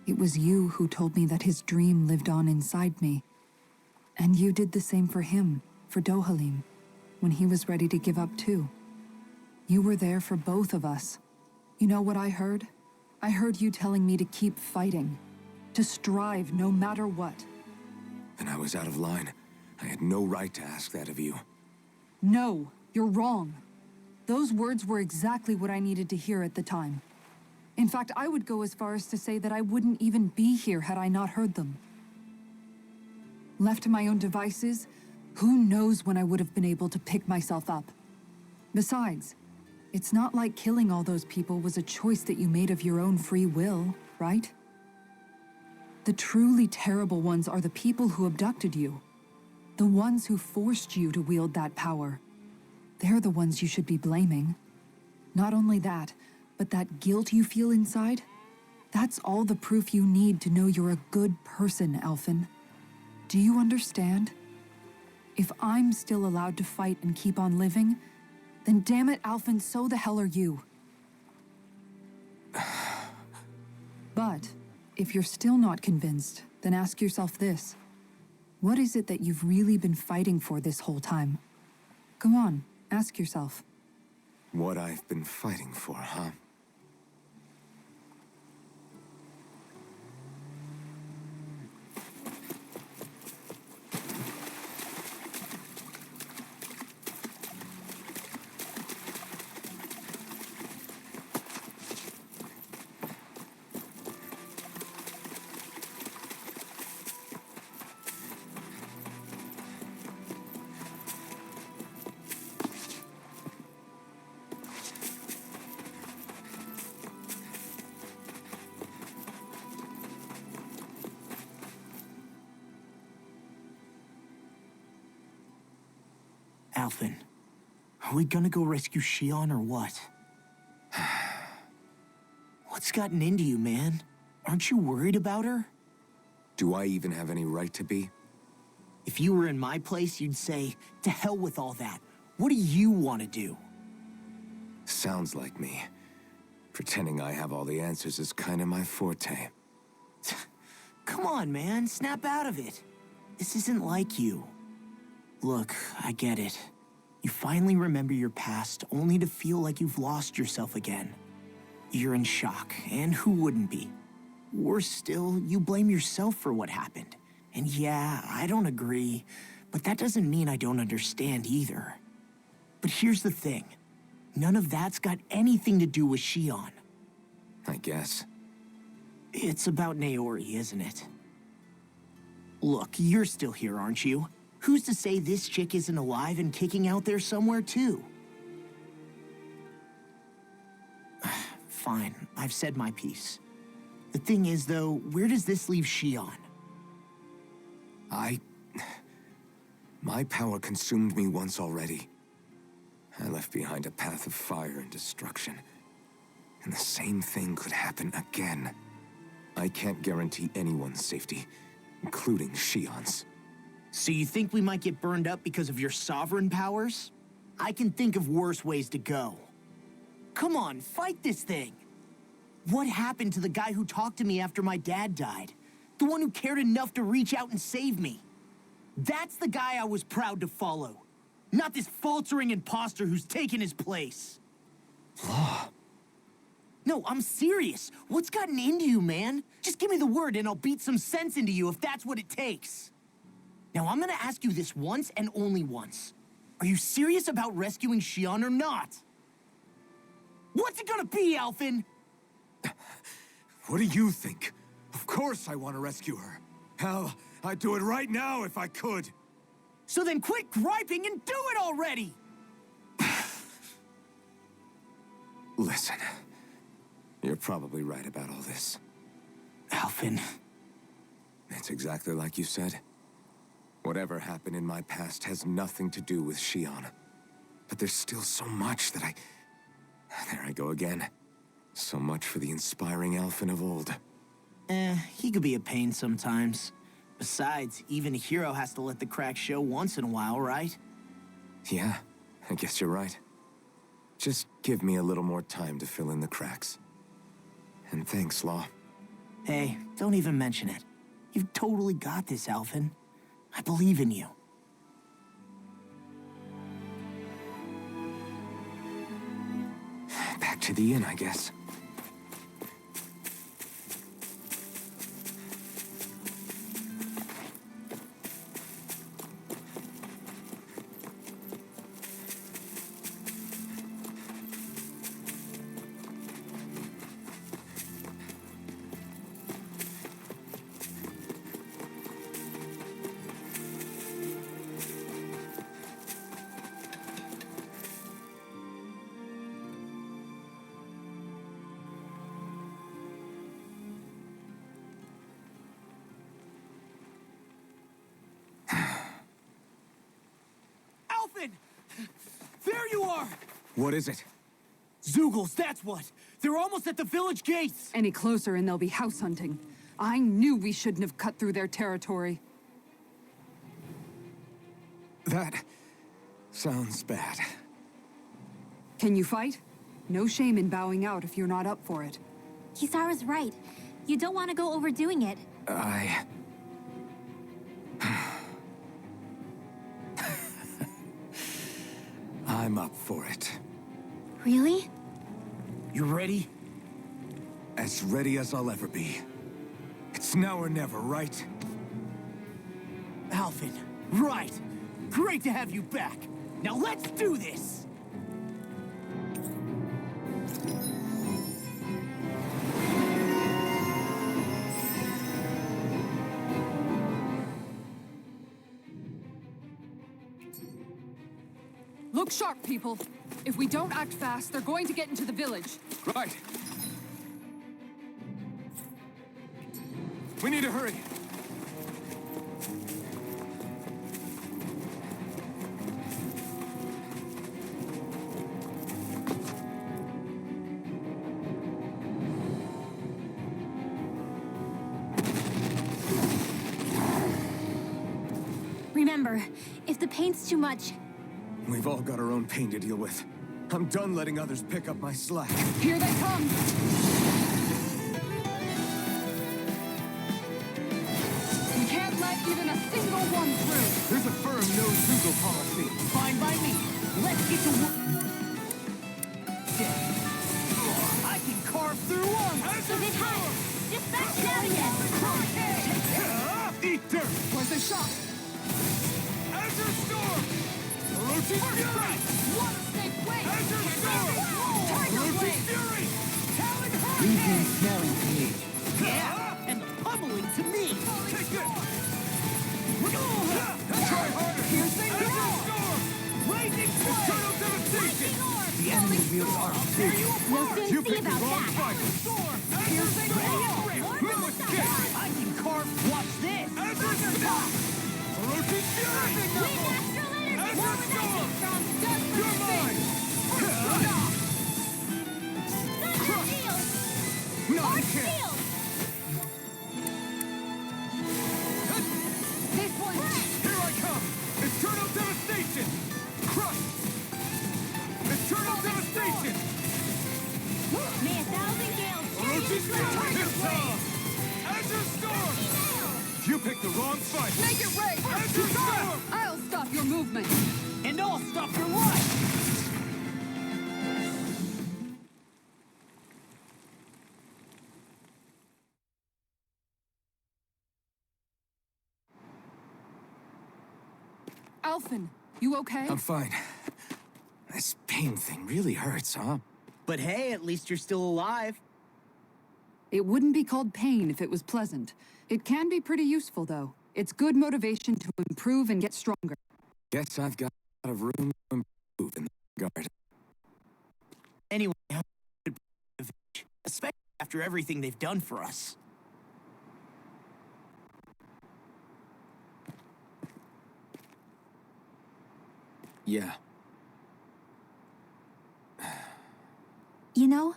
it was you who told me that his dream lived on inside me. And you did the same for him, for Dohalim, when he was ready to give up too. You were there for both of us. You know what I heard? I heard you telling me to keep fighting. To strive no matter what. And I was out of line. I had no right to ask that of you. No, you're wrong. Those words were exactly what I needed to hear at the time. In fact, I would go as far as to say that I wouldn't even be here had I not heard them. Left to my own devices, who knows when I would have been able to pick myself up. Besides, it's not like killing all those people was a choice that you made of your own free will, right? The truly terrible ones are the people who abducted you. The ones who forced you to wield that power. They're the ones you should be blaming. Not only that, but that guilt you feel inside, that's all the proof you need to know you're a good person, Alphen. Do you understand? If I'm still allowed to fight and keep on living, then damn it, Alphen, so the hell are you. But if you're still not convinced, then ask yourself this. What is it that you've really been fighting for this whole time? Go on, ask yourself. What I've been fighting for, huh? Alphen, are we gonna go rescue Shion or what? What's gotten into you, man? Aren't you worried about her? Do I even have any right to be? If you were in my place, you'd say, to hell with all that. What do you want to do? Sounds like me. Pretending I have all the answers is kind of my forte. Come on, man, snap out of it. This isn't like you. Look, I get it. You finally remember your past, only to feel like you've lost yourself again. You're in shock, and who wouldn't be? Worse still, you blame yourself for what happened. And yeah, I don't agree, but that doesn't mean I don't understand either. But here's the thing. None of that's got anything to do with Shion. I guess. It's about Naori, isn't it? Look, you're still here, aren't you? Who's to say this chick isn't alive and kicking out there somewhere, too? Fine, I've said my piece. The thing is, though, where does this leave Shion? My power consumed me once already. I left behind a path of fire and destruction. And the same thing could happen again. I can't guarantee anyone's safety, including Shion's. So you think we might get burned up because of your sovereign powers? I can think of worse ways to go. Come on, fight this thing! What happened to the guy who talked to me after my dad died? The one who cared enough to reach out and save me? That's the guy I was proud to follow. Not this faltering imposter who's taken his place. Law. No, I'm serious. What's gotten into you, man? Just give me the word and I'll beat some sense into you if that's what it takes. Now, I'm gonna ask you this once and only once. Are you serious about rescuing Shion or not? What's it gonna be, Alphen? What do you think? Of course I want to rescue her. Hell, I'd do it right now if I could. So then quit griping and do it already! Listen, you're probably right about all this. Alphen. It's exactly like you said. Whatever happened in my past has nothing to do with Shion. But there's still so much that There I go again. So much for the inspiring Alphen of old. He could be a pain sometimes. Besides, even a hero has to let the cracks show once in a while, right? Yeah, I guess you're right. Just give me a little more time to fill in the cracks. And thanks, Law. Hey, don't even mention it. You've totally got this, Alphen. I believe in you. Back to the inn, I guess. Alphen! There you are! What is it? Zeugles, that's what! They're almost at the village gates! Any closer and they'll be house hunting. I knew we shouldn't have cut through their territory. That sounds bad. Can you fight? No shame in bowing out if you're not up for it. Kisara's right. You don't want to go overdoing it. I'm up for it. Really? You ready? As ready as I'll ever be. It's now or never, right? Alphen, right! Great to have you back! Now let's do this! Look sharp, people. If we don't act fast, they're going to get into the village. Right. We need to hurry. Remember, if the pain's too much, We've all got our own pain to deal with. I'm done letting others pick up my slack. Here they come! We can't let even a single one through! There's a firm no-Zeugle policy. Fine by me. Let's get to work. I can carve through armor. is it hot? Dispatch Navigator! Eat dirt! Where's the shot? Azure Storm! Orochi's Fury! Water snake wave! Azure Storm! Tiger Orochi's wave! Fury! Talon Leave Hurricane! him smelling to me. Yeah, and pummeling to me. Take this! Try harder. Piercing Azure Storm! Blazing flame. Eternal Devastation! The enemy wields our Tear you We'll apart. soon You see picked the about wrong that. fight! Storm. Piercing No escape. I can carve. Watch this. Azure Storm! Orochi's Fury! Wind astral energy! Azure More with Storm! ice from just for You're mine! Thunder shield! No, you Arc can't! shield! This one! Here I come! Eternal Devastation! Crush! Eternal Devastation! May 1,000 gales carry you Orochi's through! Fury! This time! Azure Storm! You picked the wrong fight! Make it rain! Azure Storm! I'll stop your movement! And I'll stop your life. Alphen, you okay? I'm fine. This pain thing really hurts, huh? But hey, at least you're still alive. It wouldn't be called pain if it was pleasant. It can be pretty useful, though. It's good motivation to improve and get stronger. Guess I've got a lot of room to improve in the garden. Anyway, especially after everything they've done for us. Yeah. You know,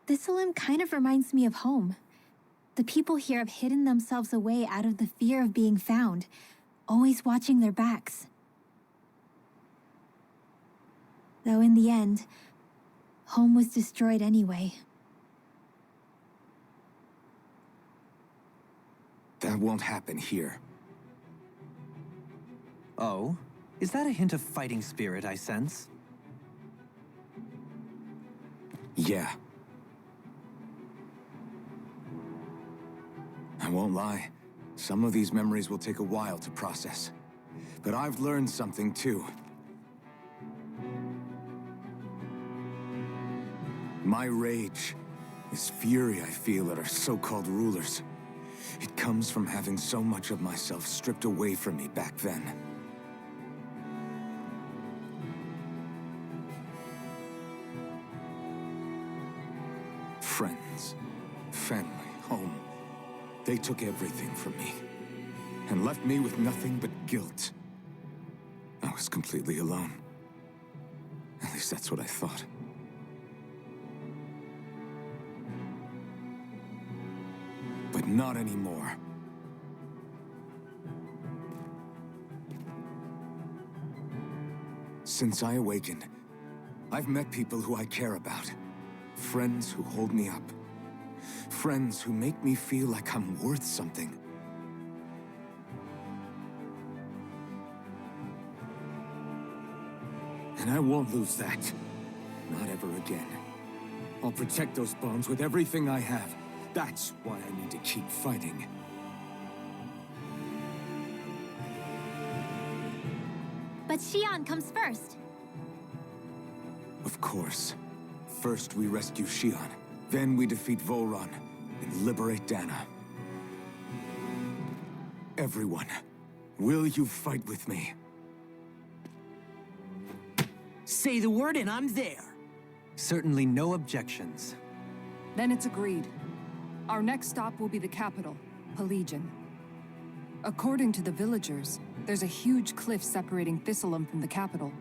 Thistleum kind of reminds me of home. The people here have hidden themselves away out of the fear of being found, always watching their backs. Though in the end, home was destroyed anyway. That won't happen here. Oh? Is that a hint of fighting spirit I sense? Yeah. I won't lie. Some of these memories will take a while to process. But I've learned something too. My rage, this fury I feel at our so-called rulers, it comes from having so much of myself stripped away from me back then. Friends, family, home. They took everything from me, and left me with nothing but guilt. I was completely alone. At least that's what I thought. But not anymore. Since I awakened, I've met people who I care about. Friends who hold me up. Friends who make me feel like I'm worth something. And I won't lose that. Not ever again. I'll protect those bonds with everything I have. That's why I need to keep fighting. But Xion comes first. Of course. First we rescue Xion, then we defeat Volron and liberate Dana. Everyone, will you fight with me? Say the word and I'm there. Certainly no objections. Then it's agreed. Our next stop will be the capital, Pelegion. According to the villagers, there's a huge cliff separating Thistleum from the capital.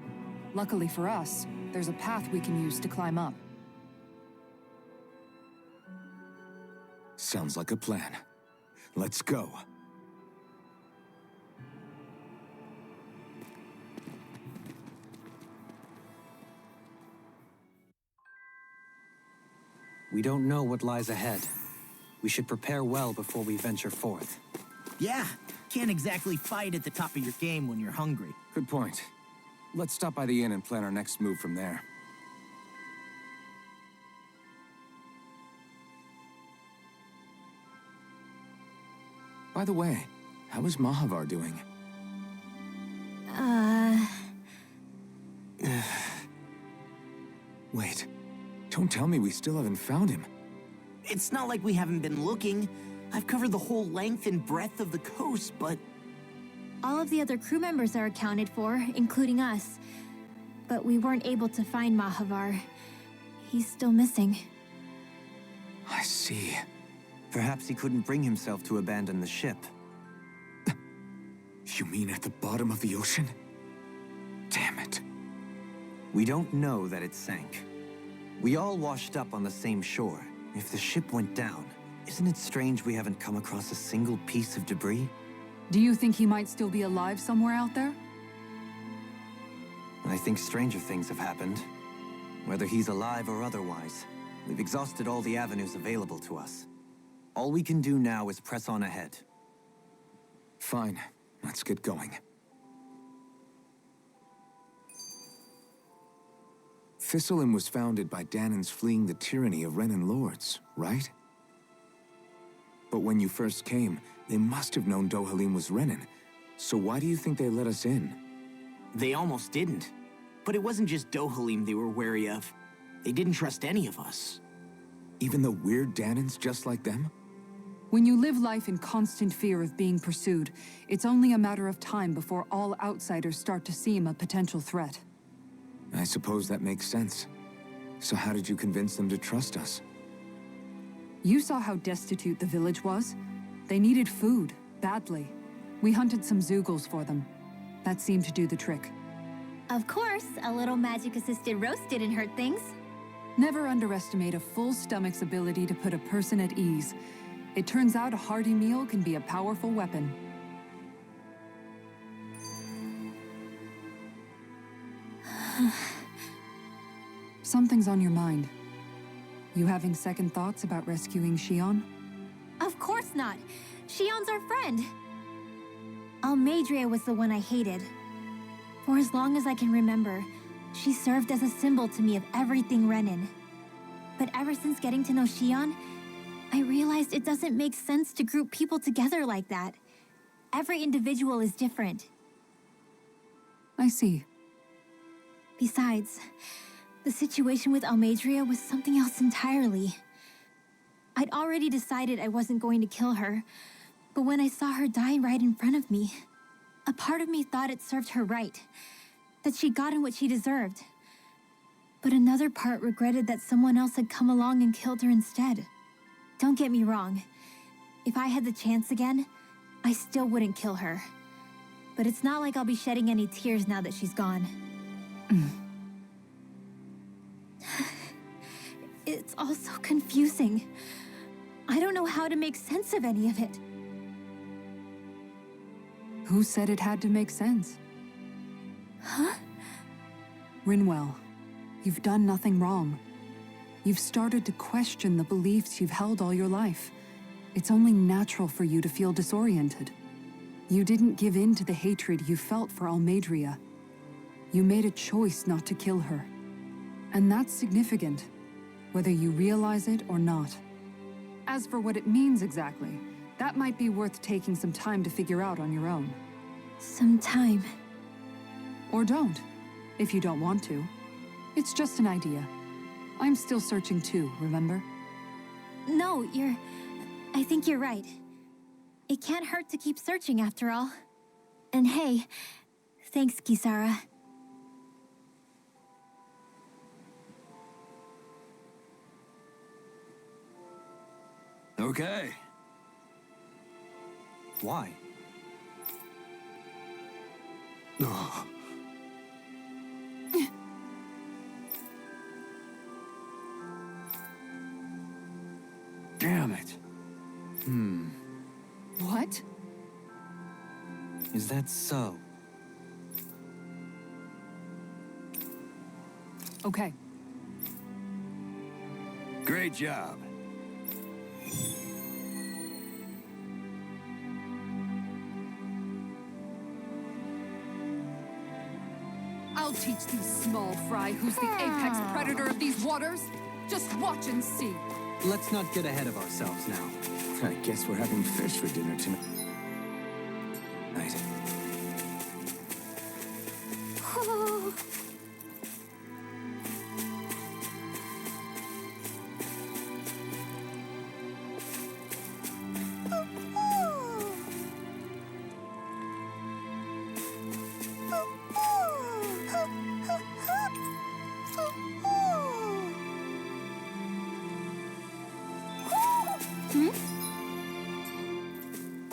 Luckily for us, there's a path we can use to climb up. Sounds like a plan. Let's go. We don't know what lies ahead. We should prepare well before we venture forth. Yeah, can't exactly fight at the top of your game when you're hungry. Good point. Let's stop by the inn and plan our next move from there. By the way, how is Mahavar doing? Wait, don't tell me we still haven't found him. It's not like we haven't been looking. I've covered the whole length and breadth of the coast, but... All of the other crew members are accounted for, including us. But we weren't able to find Mahavar. He's still missing. I see. Perhaps he couldn't bring himself to abandon the ship. You mean at the bottom of the ocean? Damn it. We don't know that it sank. We all washed up on the same shore. If the ship went down, isn't it strange we haven't come across a single piece of debris? Do you think he might still be alive somewhere out there? I think stranger things have happened. Whether he's alive or otherwise, we've exhausted all the avenues available to us. All we can do now is press on ahead. Fine, let's get going. Thistleum was founded by Danans fleeing the tyranny of Renan lords, right? But when you first came, they must have known Dohalim was Renan. So why do you think they let us in? They almost didn't. But it wasn't just Dohalim they were wary of. They didn't trust any of us. Even the weird Danans just like them? When you live life in constant fear of being pursued, it's only a matter of time before all outsiders start to seem a potential threat. I suppose that makes sense. So how did you convince them to trust us? You saw how destitute the village was. They needed food, badly. We hunted some Zeugles for them. That seemed to do the trick. Of course, a little magic-assisted roast didn't hurt things. Never underestimate a full stomach's ability to put a person at ease. It turns out a hearty meal can be a powerful weapon. Something's on your mind. You having second thoughts about rescuing Xion? Of course not. Xion's our friend. Almeidrea was the one I hated. For as long as I can remember, she served as a symbol to me of everything Renan. But ever since getting to know Shion, I realized it doesn't make sense to group people together like that. Every individual is different. I see. Besides, the situation with Almeidrea was something else entirely. I'd already decided I wasn't going to kill her, but when I saw her die right in front of me, a part of me thought it served her right, that she'd gotten what she deserved. But another part regretted that someone else had come along and killed her instead. Don't get me wrong. If I had the chance again, I still wouldn't kill her. But it's not like I'll be shedding any tears now that she's gone. It's all so confusing. I don't know how to make sense of any of it. Who said it had to make sense? Huh? Rinwell, you've done nothing wrong. You've started to question the beliefs you've held all your life. It's only natural for you to feel disoriented. You didn't give in to the hatred you felt for Almeidrea. You made a choice not to kill her. And that's significant, whether you realize it or not. As for what it means exactly, that might be worth taking some time to figure out on your own. Some time. Or don't, if you don't want to. It's just an idea. I'm still searching too, remember? No, I think you're right. It can't hurt to keep searching after all. And hey, thanks, Kisara. Okay. Why? Ugh. Damn it. What? Is that so? Okay. Great job. I'll teach these small fry who's the apex predator of these waters. Just watch and see. Let's not get ahead of ourselves now. I guess we're having fish for dinner tonight.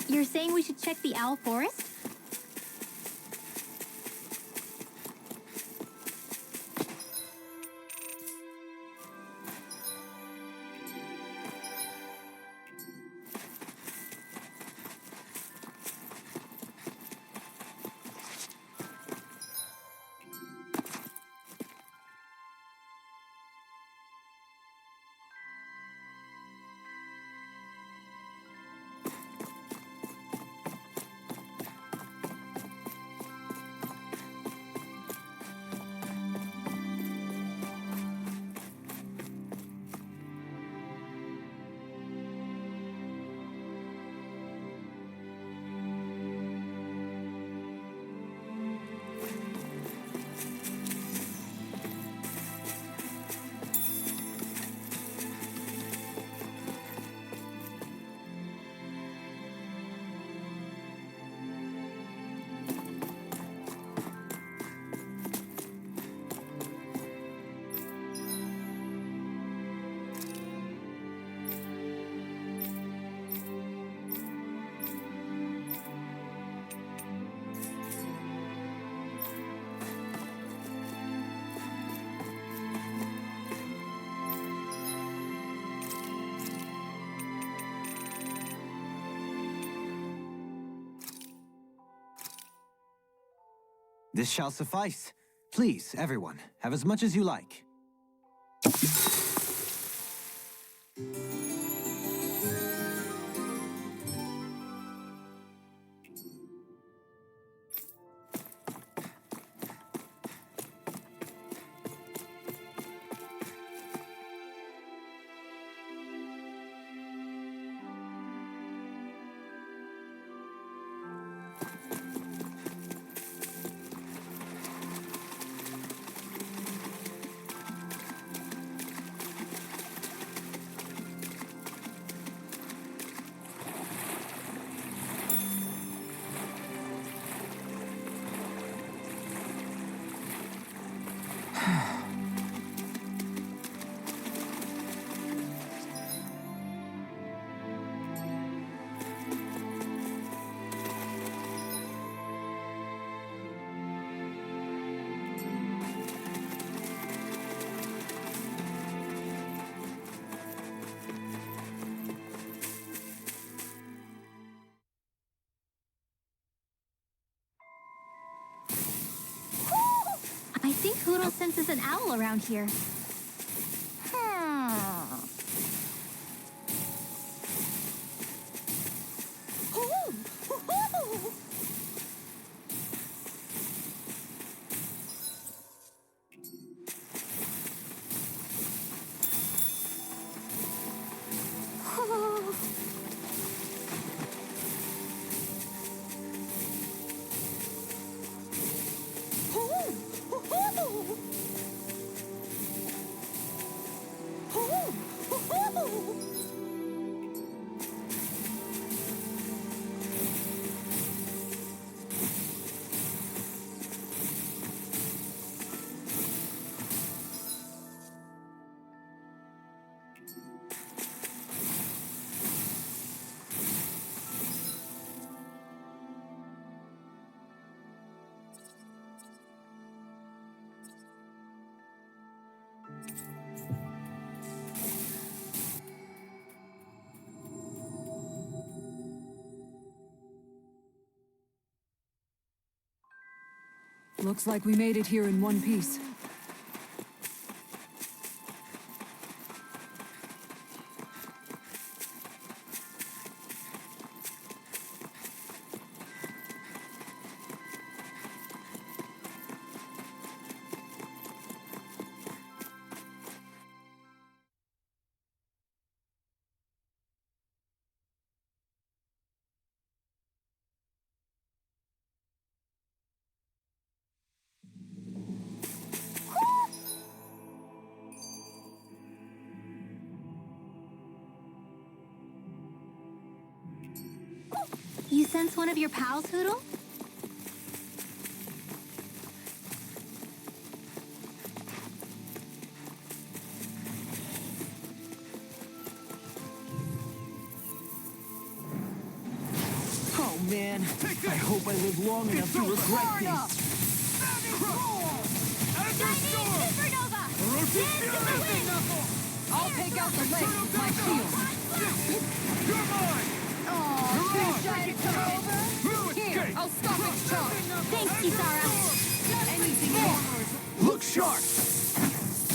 You're saying we should check the Owl Forest? This shall suffice. Please, everyone, have as much as you like. Poodle senses an owl around here. Looks like we made it here in one piece. You sense one of your pals, Hoodle? Oh man, I hope I live long enough to regret this. Supernova! Dance in the wind! I'll take out the leg with my shield. You're mine! Big come over. Here, I'll stop its charge. Thanks, Kisara. Anything more? Look sharp!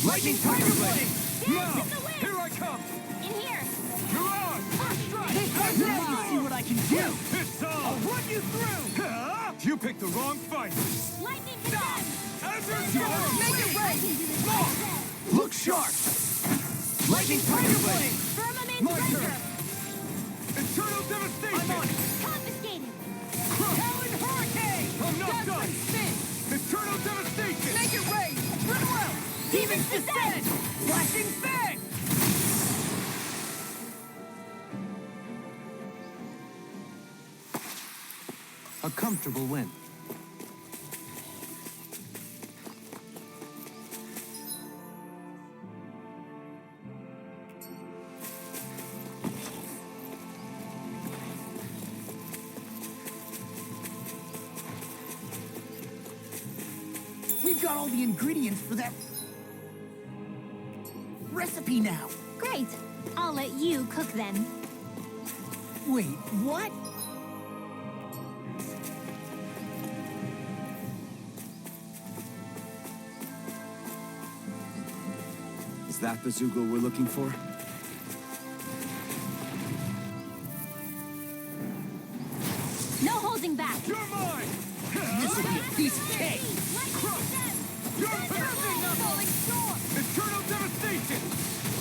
Lightning Tiger Blade! Now! Here I come! In here! You're on! Let me see what I can do. It's on! I'll run you through. You picked the wrong fight! Lightning Stop! Make it rain! Look sharp! Lightning Tiger Blade! Firmament My Breaker! turn! Eternal Devastation! I'm on it. Confiscated! Talon Hurricane. I'm not done! Spin! Eternal Devastation! Make it rain! Run well. Demon's Descent. Flashing Fang. A comfortable win. We've got all the ingredients for that recipe now. Great. I'll let you cook then. Wait, what? Is that the Zoogle we're looking for? No holding back. You're mine! This will be a piece of cake. You're perfect! Falling storm! Eternal Devastation!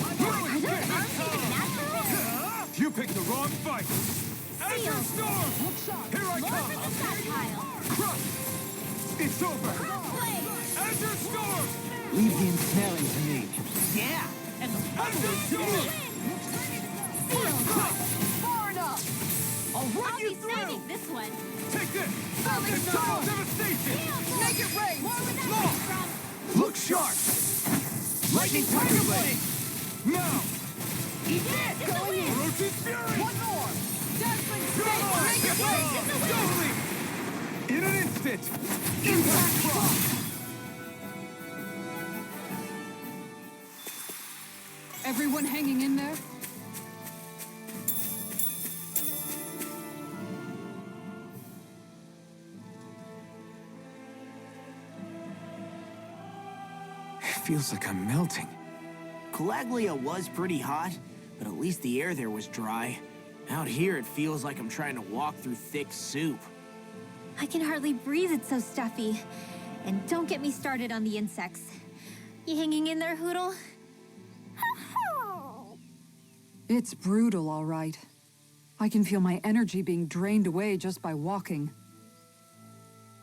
Are those arms even natural? You picked the wrong fight! Azure Storm! Here I More come! for the stockpile! Crush! It's over! Crossblade! Azure Storm! Leave the ensnaring to me. Yeah, and the Azure Storm! far enough. I'll run I'll you be through. saving this one! Take this! Falling Eternal storm. Devastation! Make it rain. More where that came from! Look sharp! Lightning Tiger Blade! Now! Eat it. Going in! Orochi's Fury! One more. Dazzling Come on! Make it rain! In the wind! Totally! In an instant! Impact Drop! Everyone hanging in there? feels like I'm melting. Calaglia was pretty hot, but at least the air there was dry. Out here, it feels like I'm trying to walk through thick soup. I can hardly breathe, it's so stuffy. And don't get me started on the insects. You hanging in there, Hootle? It's brutal, all right. I can feel my energy being drained away just by walking.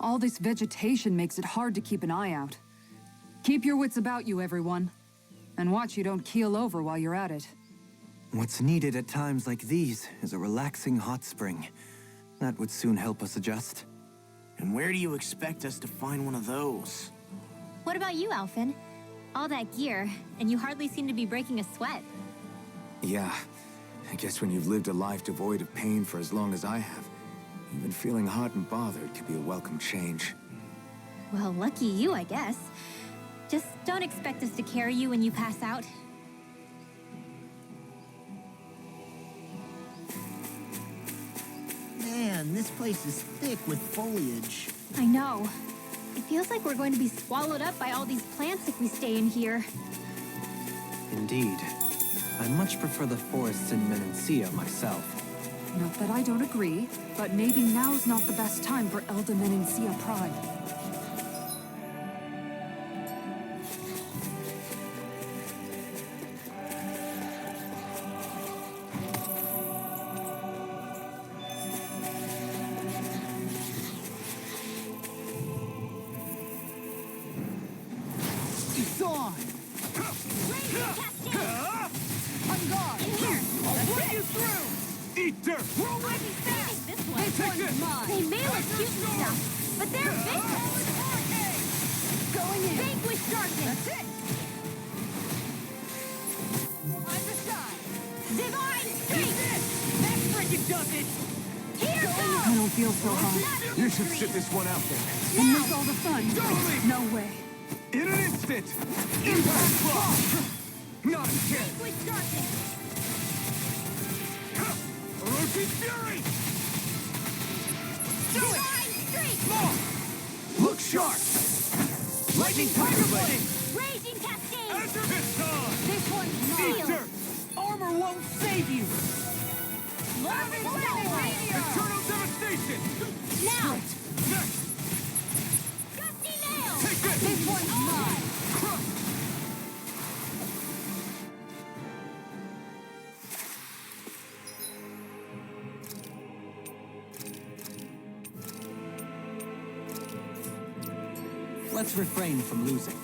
All this vegetation makes it hard to keep an eye out. Keep your wits about you, everyone. And watch you don't keel over while you're at it. What's needed at times like these is a relaxing hot spring. That would soon help us adjust. And where do you expect us to find one of those? What about you, Alphen? All that gear, and you hardly seem to be breaking a sweat. Yeah, I guess when you've lived a life devoid of pain for as long as I have, even feeling hot and bothered could be a welcome change. Well, lucky you, I guess. Just don't expect us to carry you when you pass out. Man, this place is thick with foliage. I know. It feels like we're going to be swallowed up by all these plants if we stay in here. Indeed. I much prefer the forests in Menancia myself. Not that I don't agree, but maybe now's not the best time for Elda Menancia Pride. It's on! On guard! In here! I'll put you through! Eat dirt! We'll let me fast! This one! Take this! They may look cute and stuff, but they're vicious! Going in! Vanquish darkness! That's it! On the side! Divine strength! That freaking does it! Here goes! I don't feel so hot. You should sit this one out then. And miss all the fun. Totally. No way. In an instant! Impact block! Not a chance! Vanquish darkness! Orochi Fury! Divine strength! Look sharp! Lightning Tiger Blade! Raging cascade! Azure Fist on! This one's Eat sealed! dirt! Armor won't save you! Eternal Devastation! Now! Next! Gusty nail! Take this! This one's mine! Crush! Let's refrain from losing.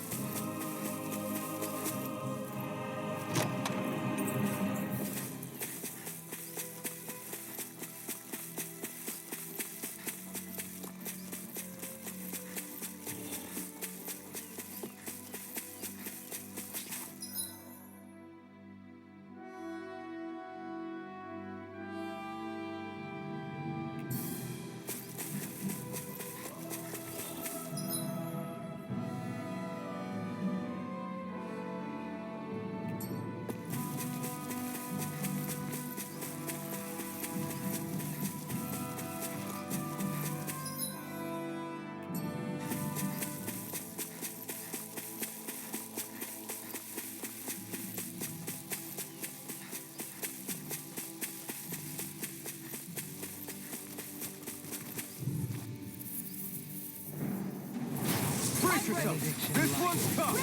Brace yourself! This one's tough!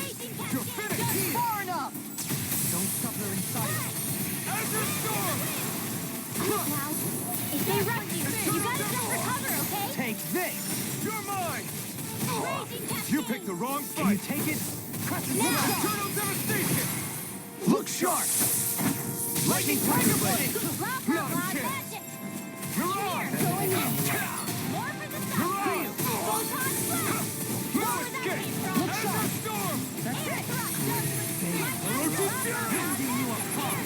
You're finished here! Far enough! Don't suffer in silence. Azure Storm! Now, if they rush you, you gotta just recover, okay? Take this! You're mine! Raging cascade! You picked the wrong Can you fight! take it? Eternal Devastation! Look sharp! Lightning Tiger Blade! Blah, blah, Not a blah, chance. magic! Mirage! Going in! More for the side! Mirage! Photon blast! No More of that escape! came from! Azure Storm! That's it! Orochi Fury!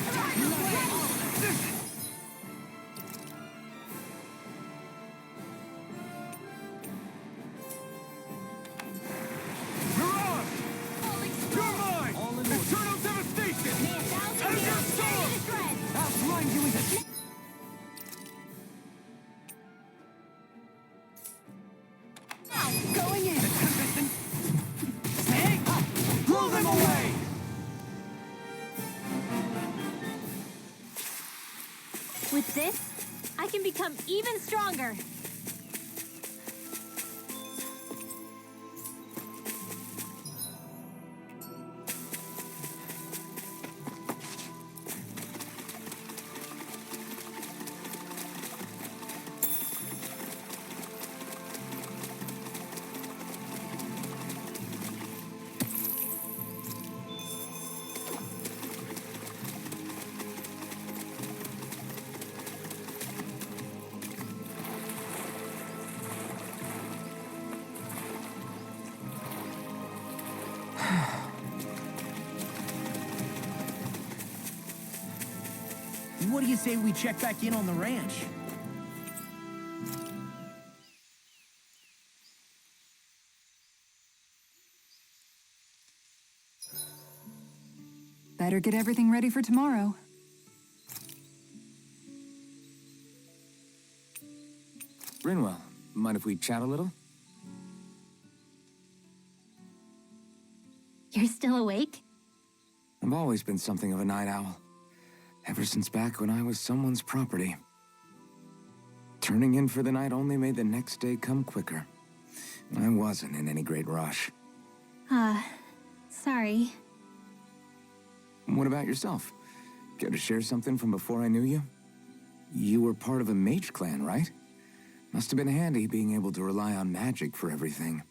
Mirage! You're mine! Eternal Devastation! Azure Storm! I'll blind you into... Going in! Hey! Blow them away! With this, I can become even stronger. What do you say we check back in on the ranch? Better get everything ready for tomorrow. Rinwell, mind if we chat a little? You're still awake? I've always been something of a night owl. Ever since back when I was someone's property. Turning in for the night only made the next day come quicker. I wasn't in any great rush. Sorry. What about yourself? Care to share something from before I knew you? You were part of a mage clan, right? Must have been handy being able to rely on magic for everything.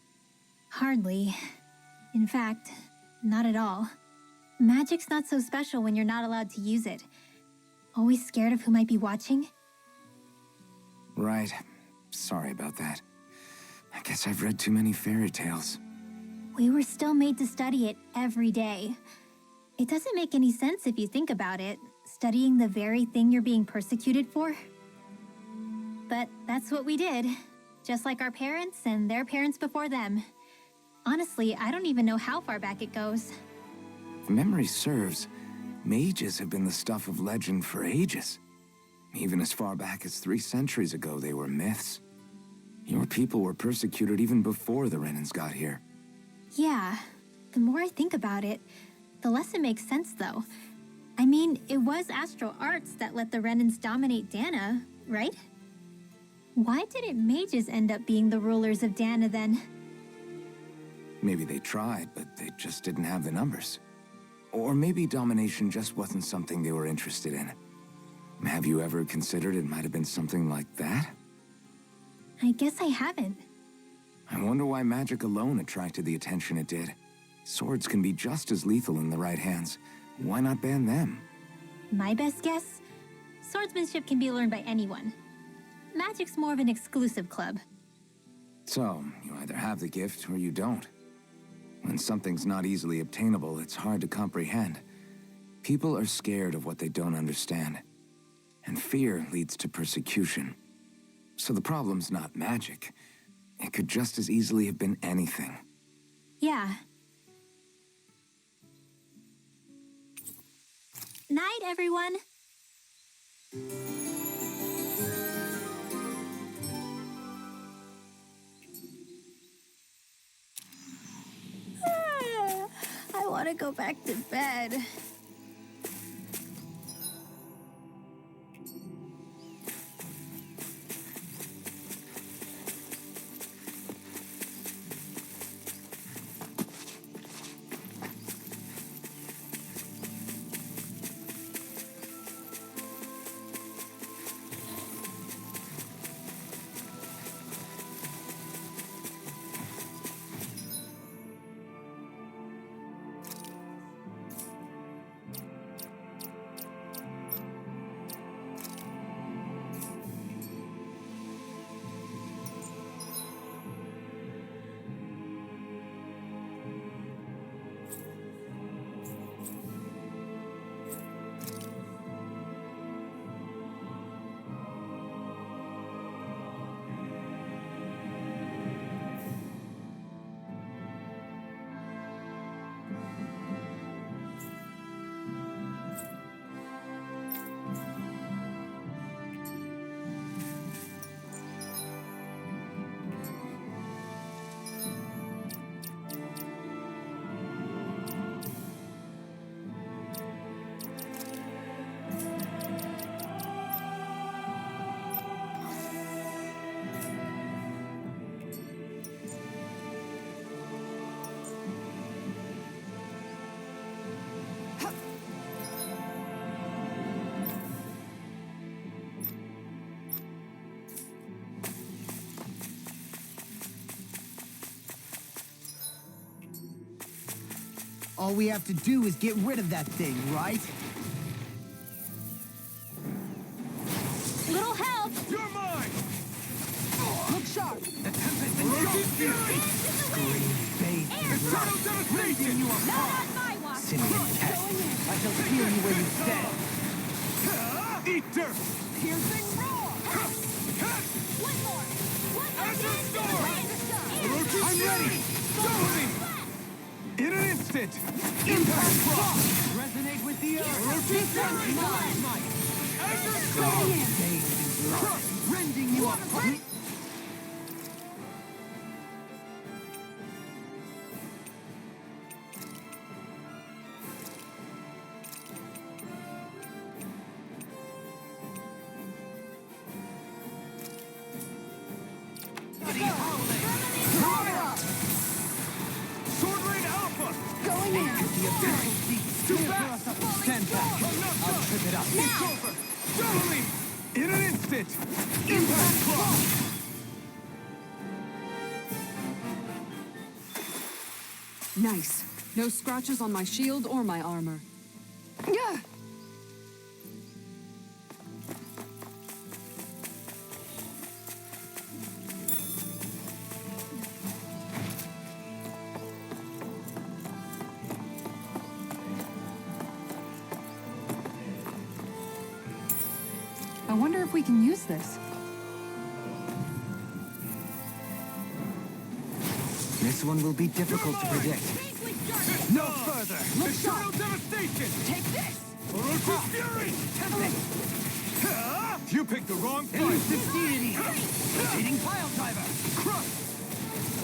Hardly. In fact, not at all. Magic's not so special when you're not allowed to use it. Always scared of who might be watching? Right. Sorry about that. I guess I've read too many fairy tales. We were still made to study it every day. It doesn't make any sense if you think about it, studying the very thing you're being persecuted for. But that's what we did, just like our parents and their parents before them. Honestly, I don't even know how far back it goes. If memory serves, mages have been the stuff of legend for ages. Even as far back as 3 centuries ago, they were myths. Your people were persecuted even before the Renans got here. Yeah, the more I think about it, the less it makes sense though. I mean, it was Astral Arts that let the Renans dominate Dana, right? Why didn't mages end up being the rulers of Dana then? Maybe they tried, but they just didn't have the numbers. Or maybe domination just wasn't something they were interested in. Have you ever considered it might have been something like that? I guess I haven't. I wonder why magic alone attracted the attention it did. Swords can be just as lethal in the right hands. Why not ban them? My best guess? Swordsmanship can be learned by anyone. Magic's more of an exclusive club. So, you either have the gift or you don't. When something's not easily obtainable, it's hard to comprehend. People are scared of what they don't understand. And fear leads to persecution. So the problem's not magic. It could just as easily have been anything. Yeah. Night, everyone. I want to go back to bed. All we have to do is get rid of that thing, right? Little help! You're mine! Look sharp! The Tempest is Roach's Fury! Babe, Eternal Devastation! Not on my watch! Sinead Test. I shall feel you where you stand. Eat dirt! Piercing roar! One more! One more! Azure Storm! Air Roach's I'm ready. Totally! In an instant! Impact Block! Resonate with the earth. Roach's Fury! Azure Storm! Bathed in blood. Rending you apart. Sword Rain Alpha! Going in! The abyssal deep. Too fast! Stand back. I'm not I'll done! trip it up. It's over! Totally! In an instant! Impact Block! Nice. No scratches on my shield or my armor. Yeah. I wonder if we can use this. This one will be difficult to predict. No further. Eternal Devastation! Take this! Roach's Fury! You picked the wrong fight! Elusive deity. Rotating pile driver. Crush.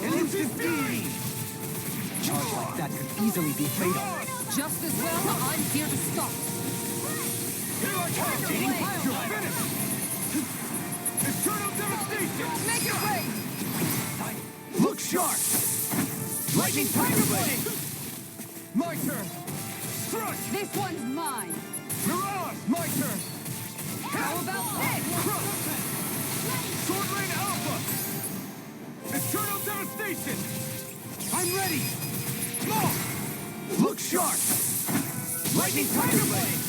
Elusive deity. Charge like that could easily be fatal. Just as well, I'm here to stop. Here I come! Rotating pile You're driver. finished! Eternal Devastation! Make it rain! Look sharp. Lightning tiger blade. My turn! Strike! This one's mine. Mirage! My turn. How about this? Sword Rain Alpha! Eternal Devastation! I'm ready. Look sharp. Lightning tiger blade.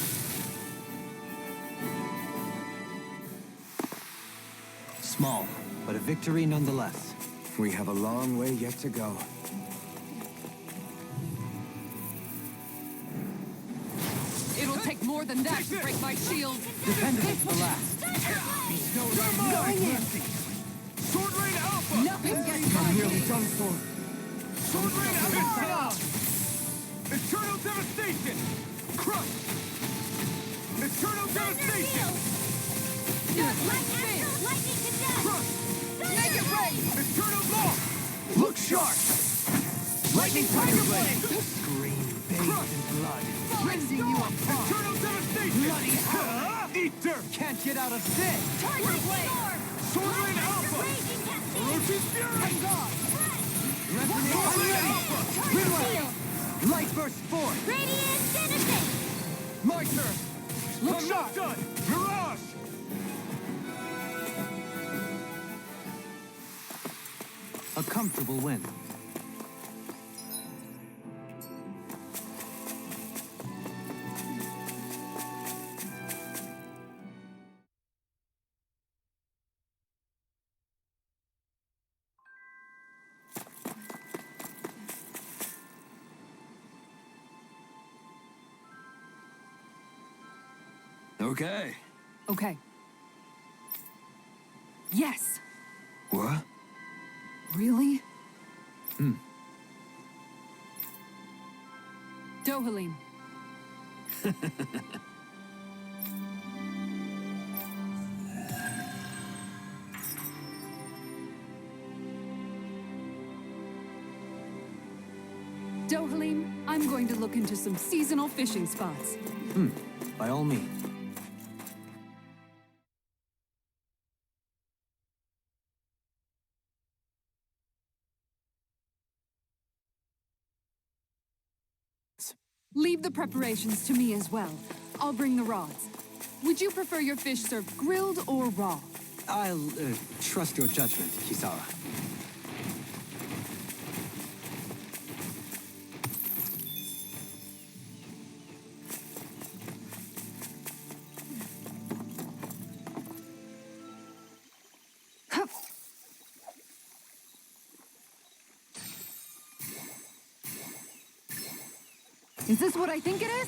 Small, but a victory nonetheless. We have a long way yet to go. It'll take more than that to break my shield. Dependable to the last. Going in. Sword Rain Alpha! Nothing gets I'm by nearly me. done for. Sword Rain Alpha! Eternal Devastation! Crush! Eternal Devastation! Crush! Make it rain! Eternal Law! Look sharp. Lightning tiger blade. Scream bathed in blood. Rending you apart. Eternal Devastation! Bloody hell. Eat dirt! Can't get out of this. Tiger blade! Sword Rain Alpha! Roach's Fury! Resonate. Sword Rain Alpha! Midway. Light burst forth. Radiant Citizen! My turn. Look I'm sharp. not done! Mirage! A comfortable win. Okay. Okay. Yes! What? Really? Dohalim. Dohalim, I'm going to look into some seasonal fishing spots. By all means. Leave the preparations to me as well. I'll bring the rods. Would you prefer your fish served grilled or raw? I'll trust your judgment, Kisara. Is this what I think it is?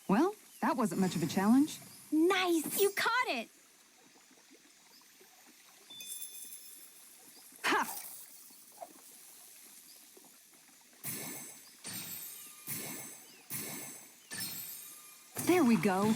Well, that wasn't much of a challenge. Nice! You caught it! Ha! There we go.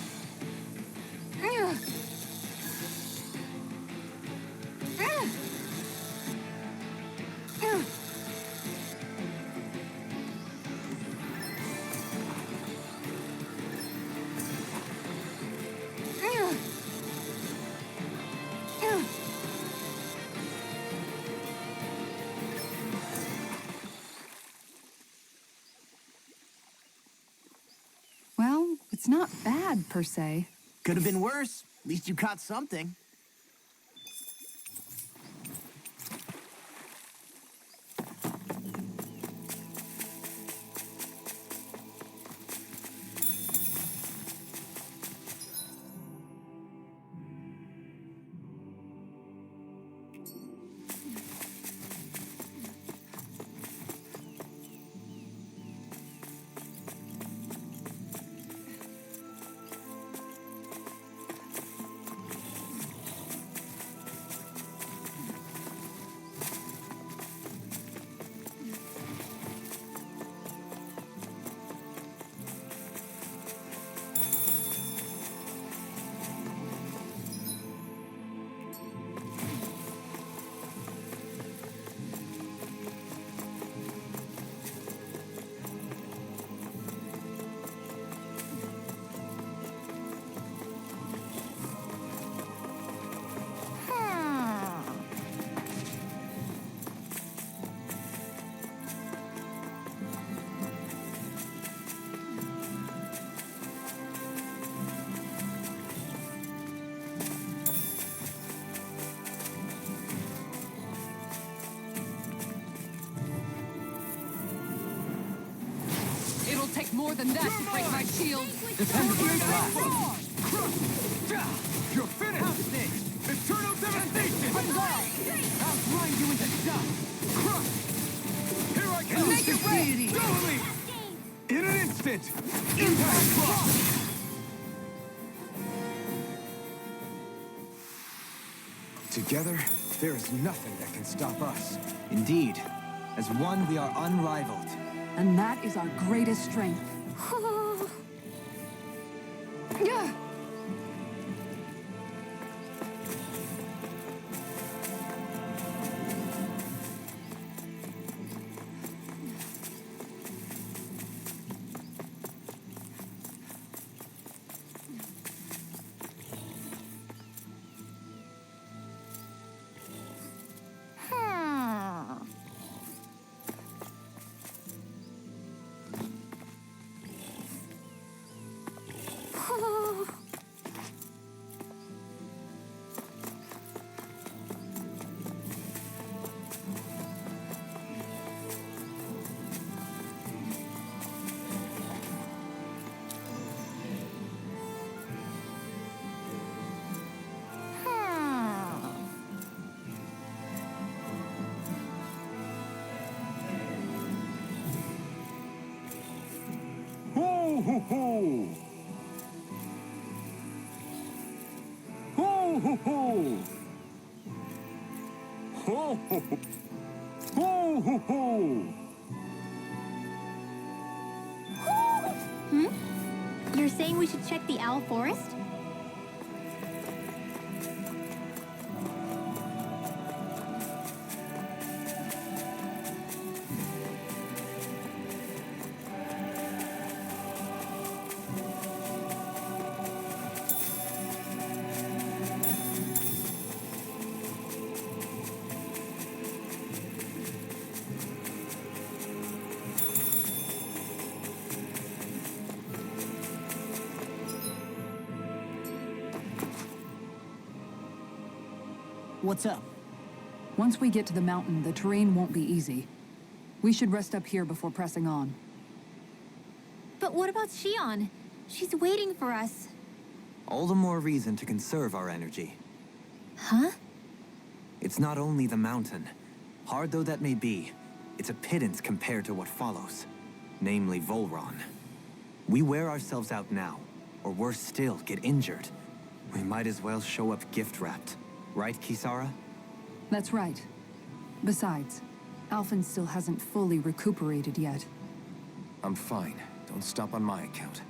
Well, it's not bad, per se. Could have been worse. At least you caught something. It'll take more than that to break my shield. You're finished! Eternal devastation! I'll grind you into dust! Crush! Here I come! Make it rain! Doubly! In an instant! Impact block! Together, there is nothing that can stop us. Indeed. As one, we are unrivaled. And that is our greatest strength. Yeah. Ho ho ho! Ho ho ho! Ho ho ho! Ho ho ho! You're saying we should check the Owl Forest? What's up? Once we get to the mountain, the terrain won't be easy. We should rest up here before pressing on. But what about Shion? She's waiting for us. All the more reason to conserve our energy. Huh? It's not only the mountain. Hard though that may be, it's a pittance compared to what follows. Namely Volron. We wear ourselves out now, or worse still, get injured. We might as well show up gift-wrapped. Right, Kisara? That's right. Besides, Alphen still hasn't fully recuperated yet. I'm fine. Don't stop on my account.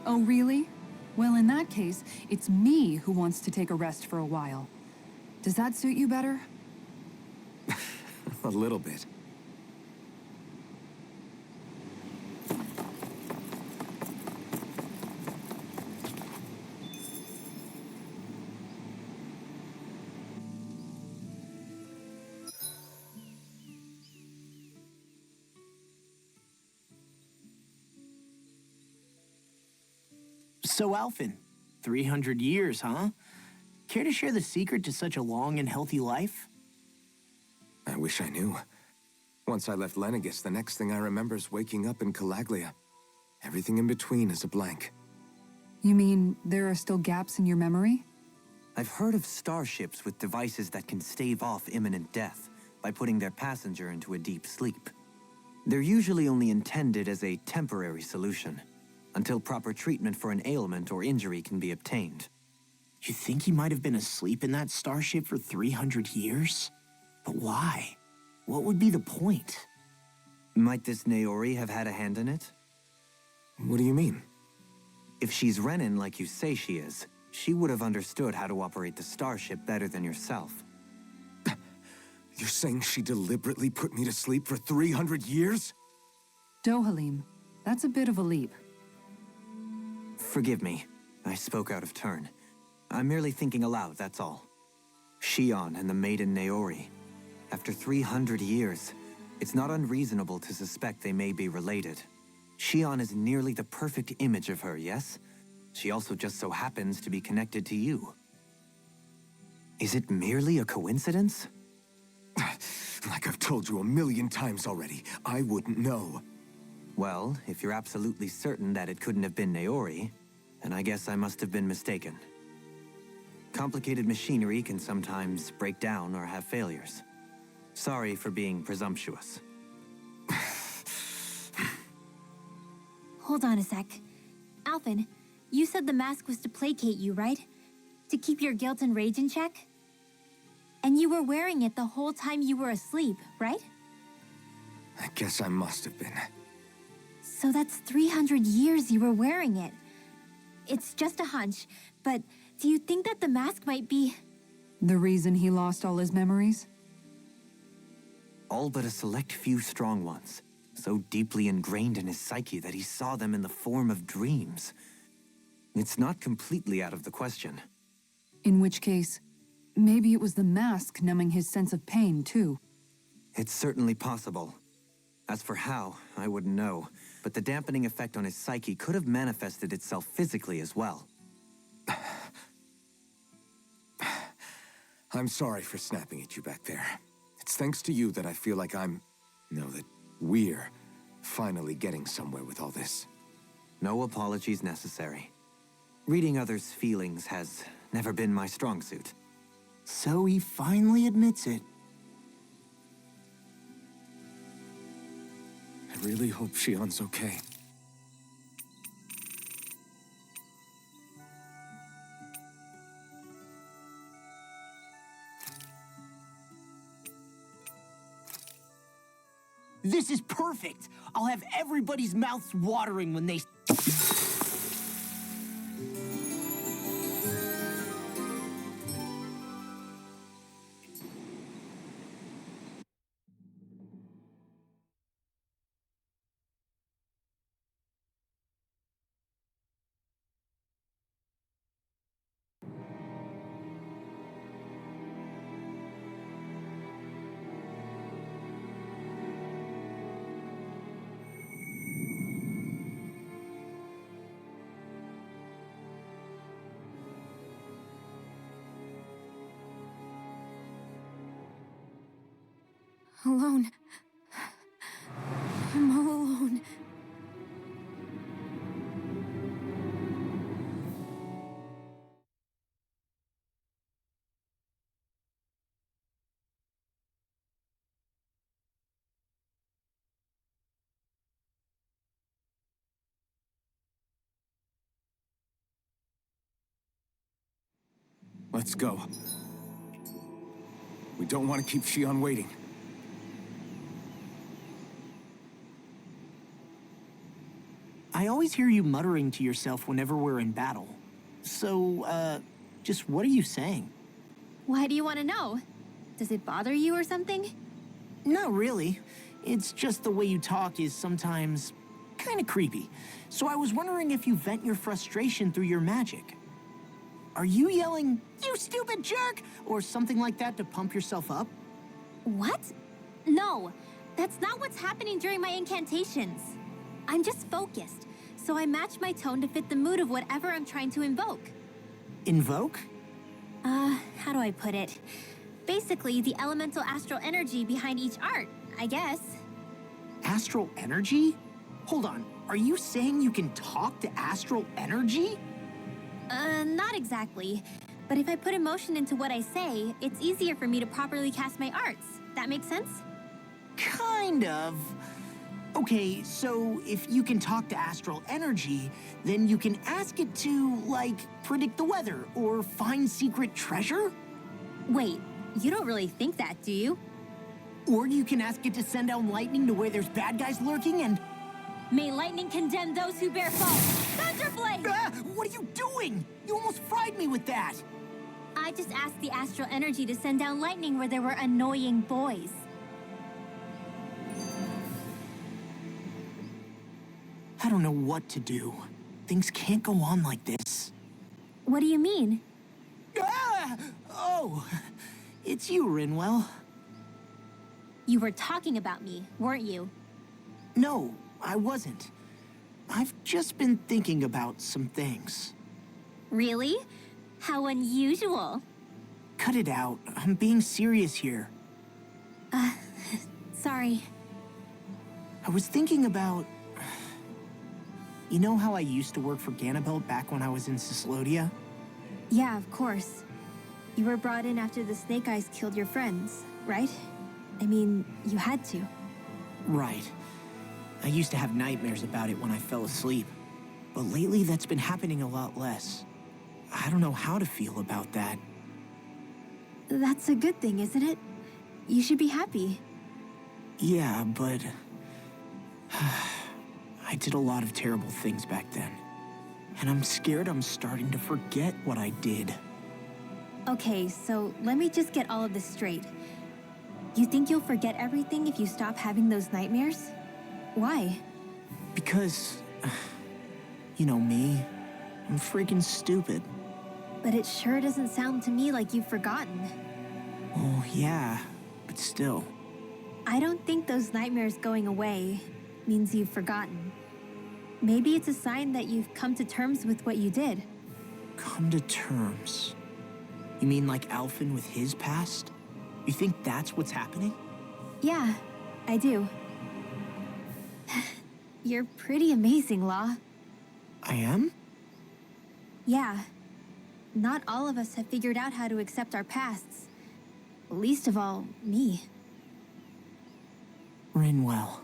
Oh, really? Well, in that case, it's me who wants to take a rest for a while. Does that suit you better? A little bit. So, Alphen, 300 years, huh? Care to share the secret to such a long and healthy life? I wish I knew. Once I left Lenegis, the next thing I remember is waking up in Calaglia. Everything in between is a blank. You mean there are still gaps in your memory? I've heard of starships with devices that can stave off imminent death by putting their passenger into a deep sleep. They're usually only intended as a temporary solution, until proper treatment for an ailment or injury can be obtained. You think he might have been asleep in that starship for 300 years? But why? What would be the point? Might this Naori have had a hand in it? What do you mean? If she's Renin like you say she is, she would have understood how to operate the starship better than yourself. You're saying she deliberately put me to sleep for 300 years? Dohalim, that's a bit of a leap. Forgive me. I spoke out of turn. I'm merely thinking aloud, that's all. Shion and the maiden Naori. After 300 years, it's not unreasonable to suspect they may be related. Shion is nearly the perfect image of her, yes? She also just so happens to be connected to you. Is it merely a coincidence? Like I've told you a million times already, I wouldn't know. Well, if you're absolutely certain that it couldn't have been Naori, then I guess I must have been mistaken. Complicated machinery can sometimes break down or have failures. Sorry for being presumptuous. Hold on a sec. Alphen, you said the mask was to placate you, right? To keep your guilt and rage in check? And you were wearing it the whole time you were asleep, right? I guess I must have been. So that's 300 years you were wearing it. It's just a hunch, but do you think that the mask might be... The reason he lost all his memories? All but a select few strong ones, so deeply ingrained in his psyche that he saw them in the form of dreams. It's not completely out of the question. In which case, maybe it was the mask numbing his sense of pain, too. It's certainly possible. As for how, I wouldn't know, but the dampening effect on his psyche could have manifested itself physically as well. I'm sorry for snapping at you back there. It's thanks to you that I feel like that we're finally getting somewhere with all this. No apologies necessary. Reading others' feelings has never been my strong suit. So he finally admits it. I really hope Shion's okay. This is perfect! I'll have everybody's mouths watering when they... Alone. I'm all alone. Let's go. We don't want to keep Shion waiting. I always hear you muttering to yourself whenever we're in battle. So, just what are you saying? Why do you want to know? Does it bother you or something? Not really. It's just the way you talk is sometimes kind of creepy. So I was wondering if you vent your frustration through your magic. Are you yelling, "You stupid jerk," or something like that to pump yourself up? What? No, that's not what's happening during my incantations. I'm just focused, so I match my tone to fit the mood of whatever I'm trying to invoke. Invoke? How do I put it? Basically, the elemental astral energy behind each art, I guess. Astral energy? Hold on, are you saying you can talk to astral energy? Not exactly. But if I put emotion into what I say, it's easier for me to properly cast my arts. That makes sense? Kind of. Okay, so if you can talk to astral energy, then you can ask it to, like, predict the weather or find secret treasure? Wait, you don't really think that, do you? Or you can ask it to send down lightning to where there's bad guys lurking and... May lightning condemn those who bear false! Thunderblade! Ah, what are you doing? You almost fried me with that! I just asked the astral energy to send down lightning where there were annoying boys. I don't know what to do. Things can't go on like this. What do you mean? Ah! Oh, it's you, Rinwell. You were talking about me, weren't you? No, I wasn't. I've just been thinking about some things. Really? How unusual. Cut it out. I'm being serious here. Sorry. I was thinking about... You know how I used to work for Ganabelt back when I was in Cyslodia? Yeah, of course. You were brought in after the Snake Eyes killed your friends, right? I mean, you had to. Right. I used to have nightmares about it when I fell asleep. But lately, that's been happening a lot less. I don't know how to feel about that. That's a good thing, isn't it? You should be happy. Yeah, but... I did a lot of terrible things back then. And I'm scared I'm starting to forget what I did. Okay, so let me just get all of this straight. You think you'll forget everything if you stop having those nightmares? Why? Because... You know me. I'm freaking stupid. But it sure doesn't sound to me like you've forgotten. Oh, yeah. But still. I don't think those nightmares going away means you've forgotten. Maybe it's a sign that you've come to terms with what you did. Come to terms? You mean like Alphen with his past? You think that's what's happening? Yeah, I do. You're pretty amazing, Law. I am? Yeah. Not all of us have figured out how to accept our pasts. Least of all, me. Rinwell.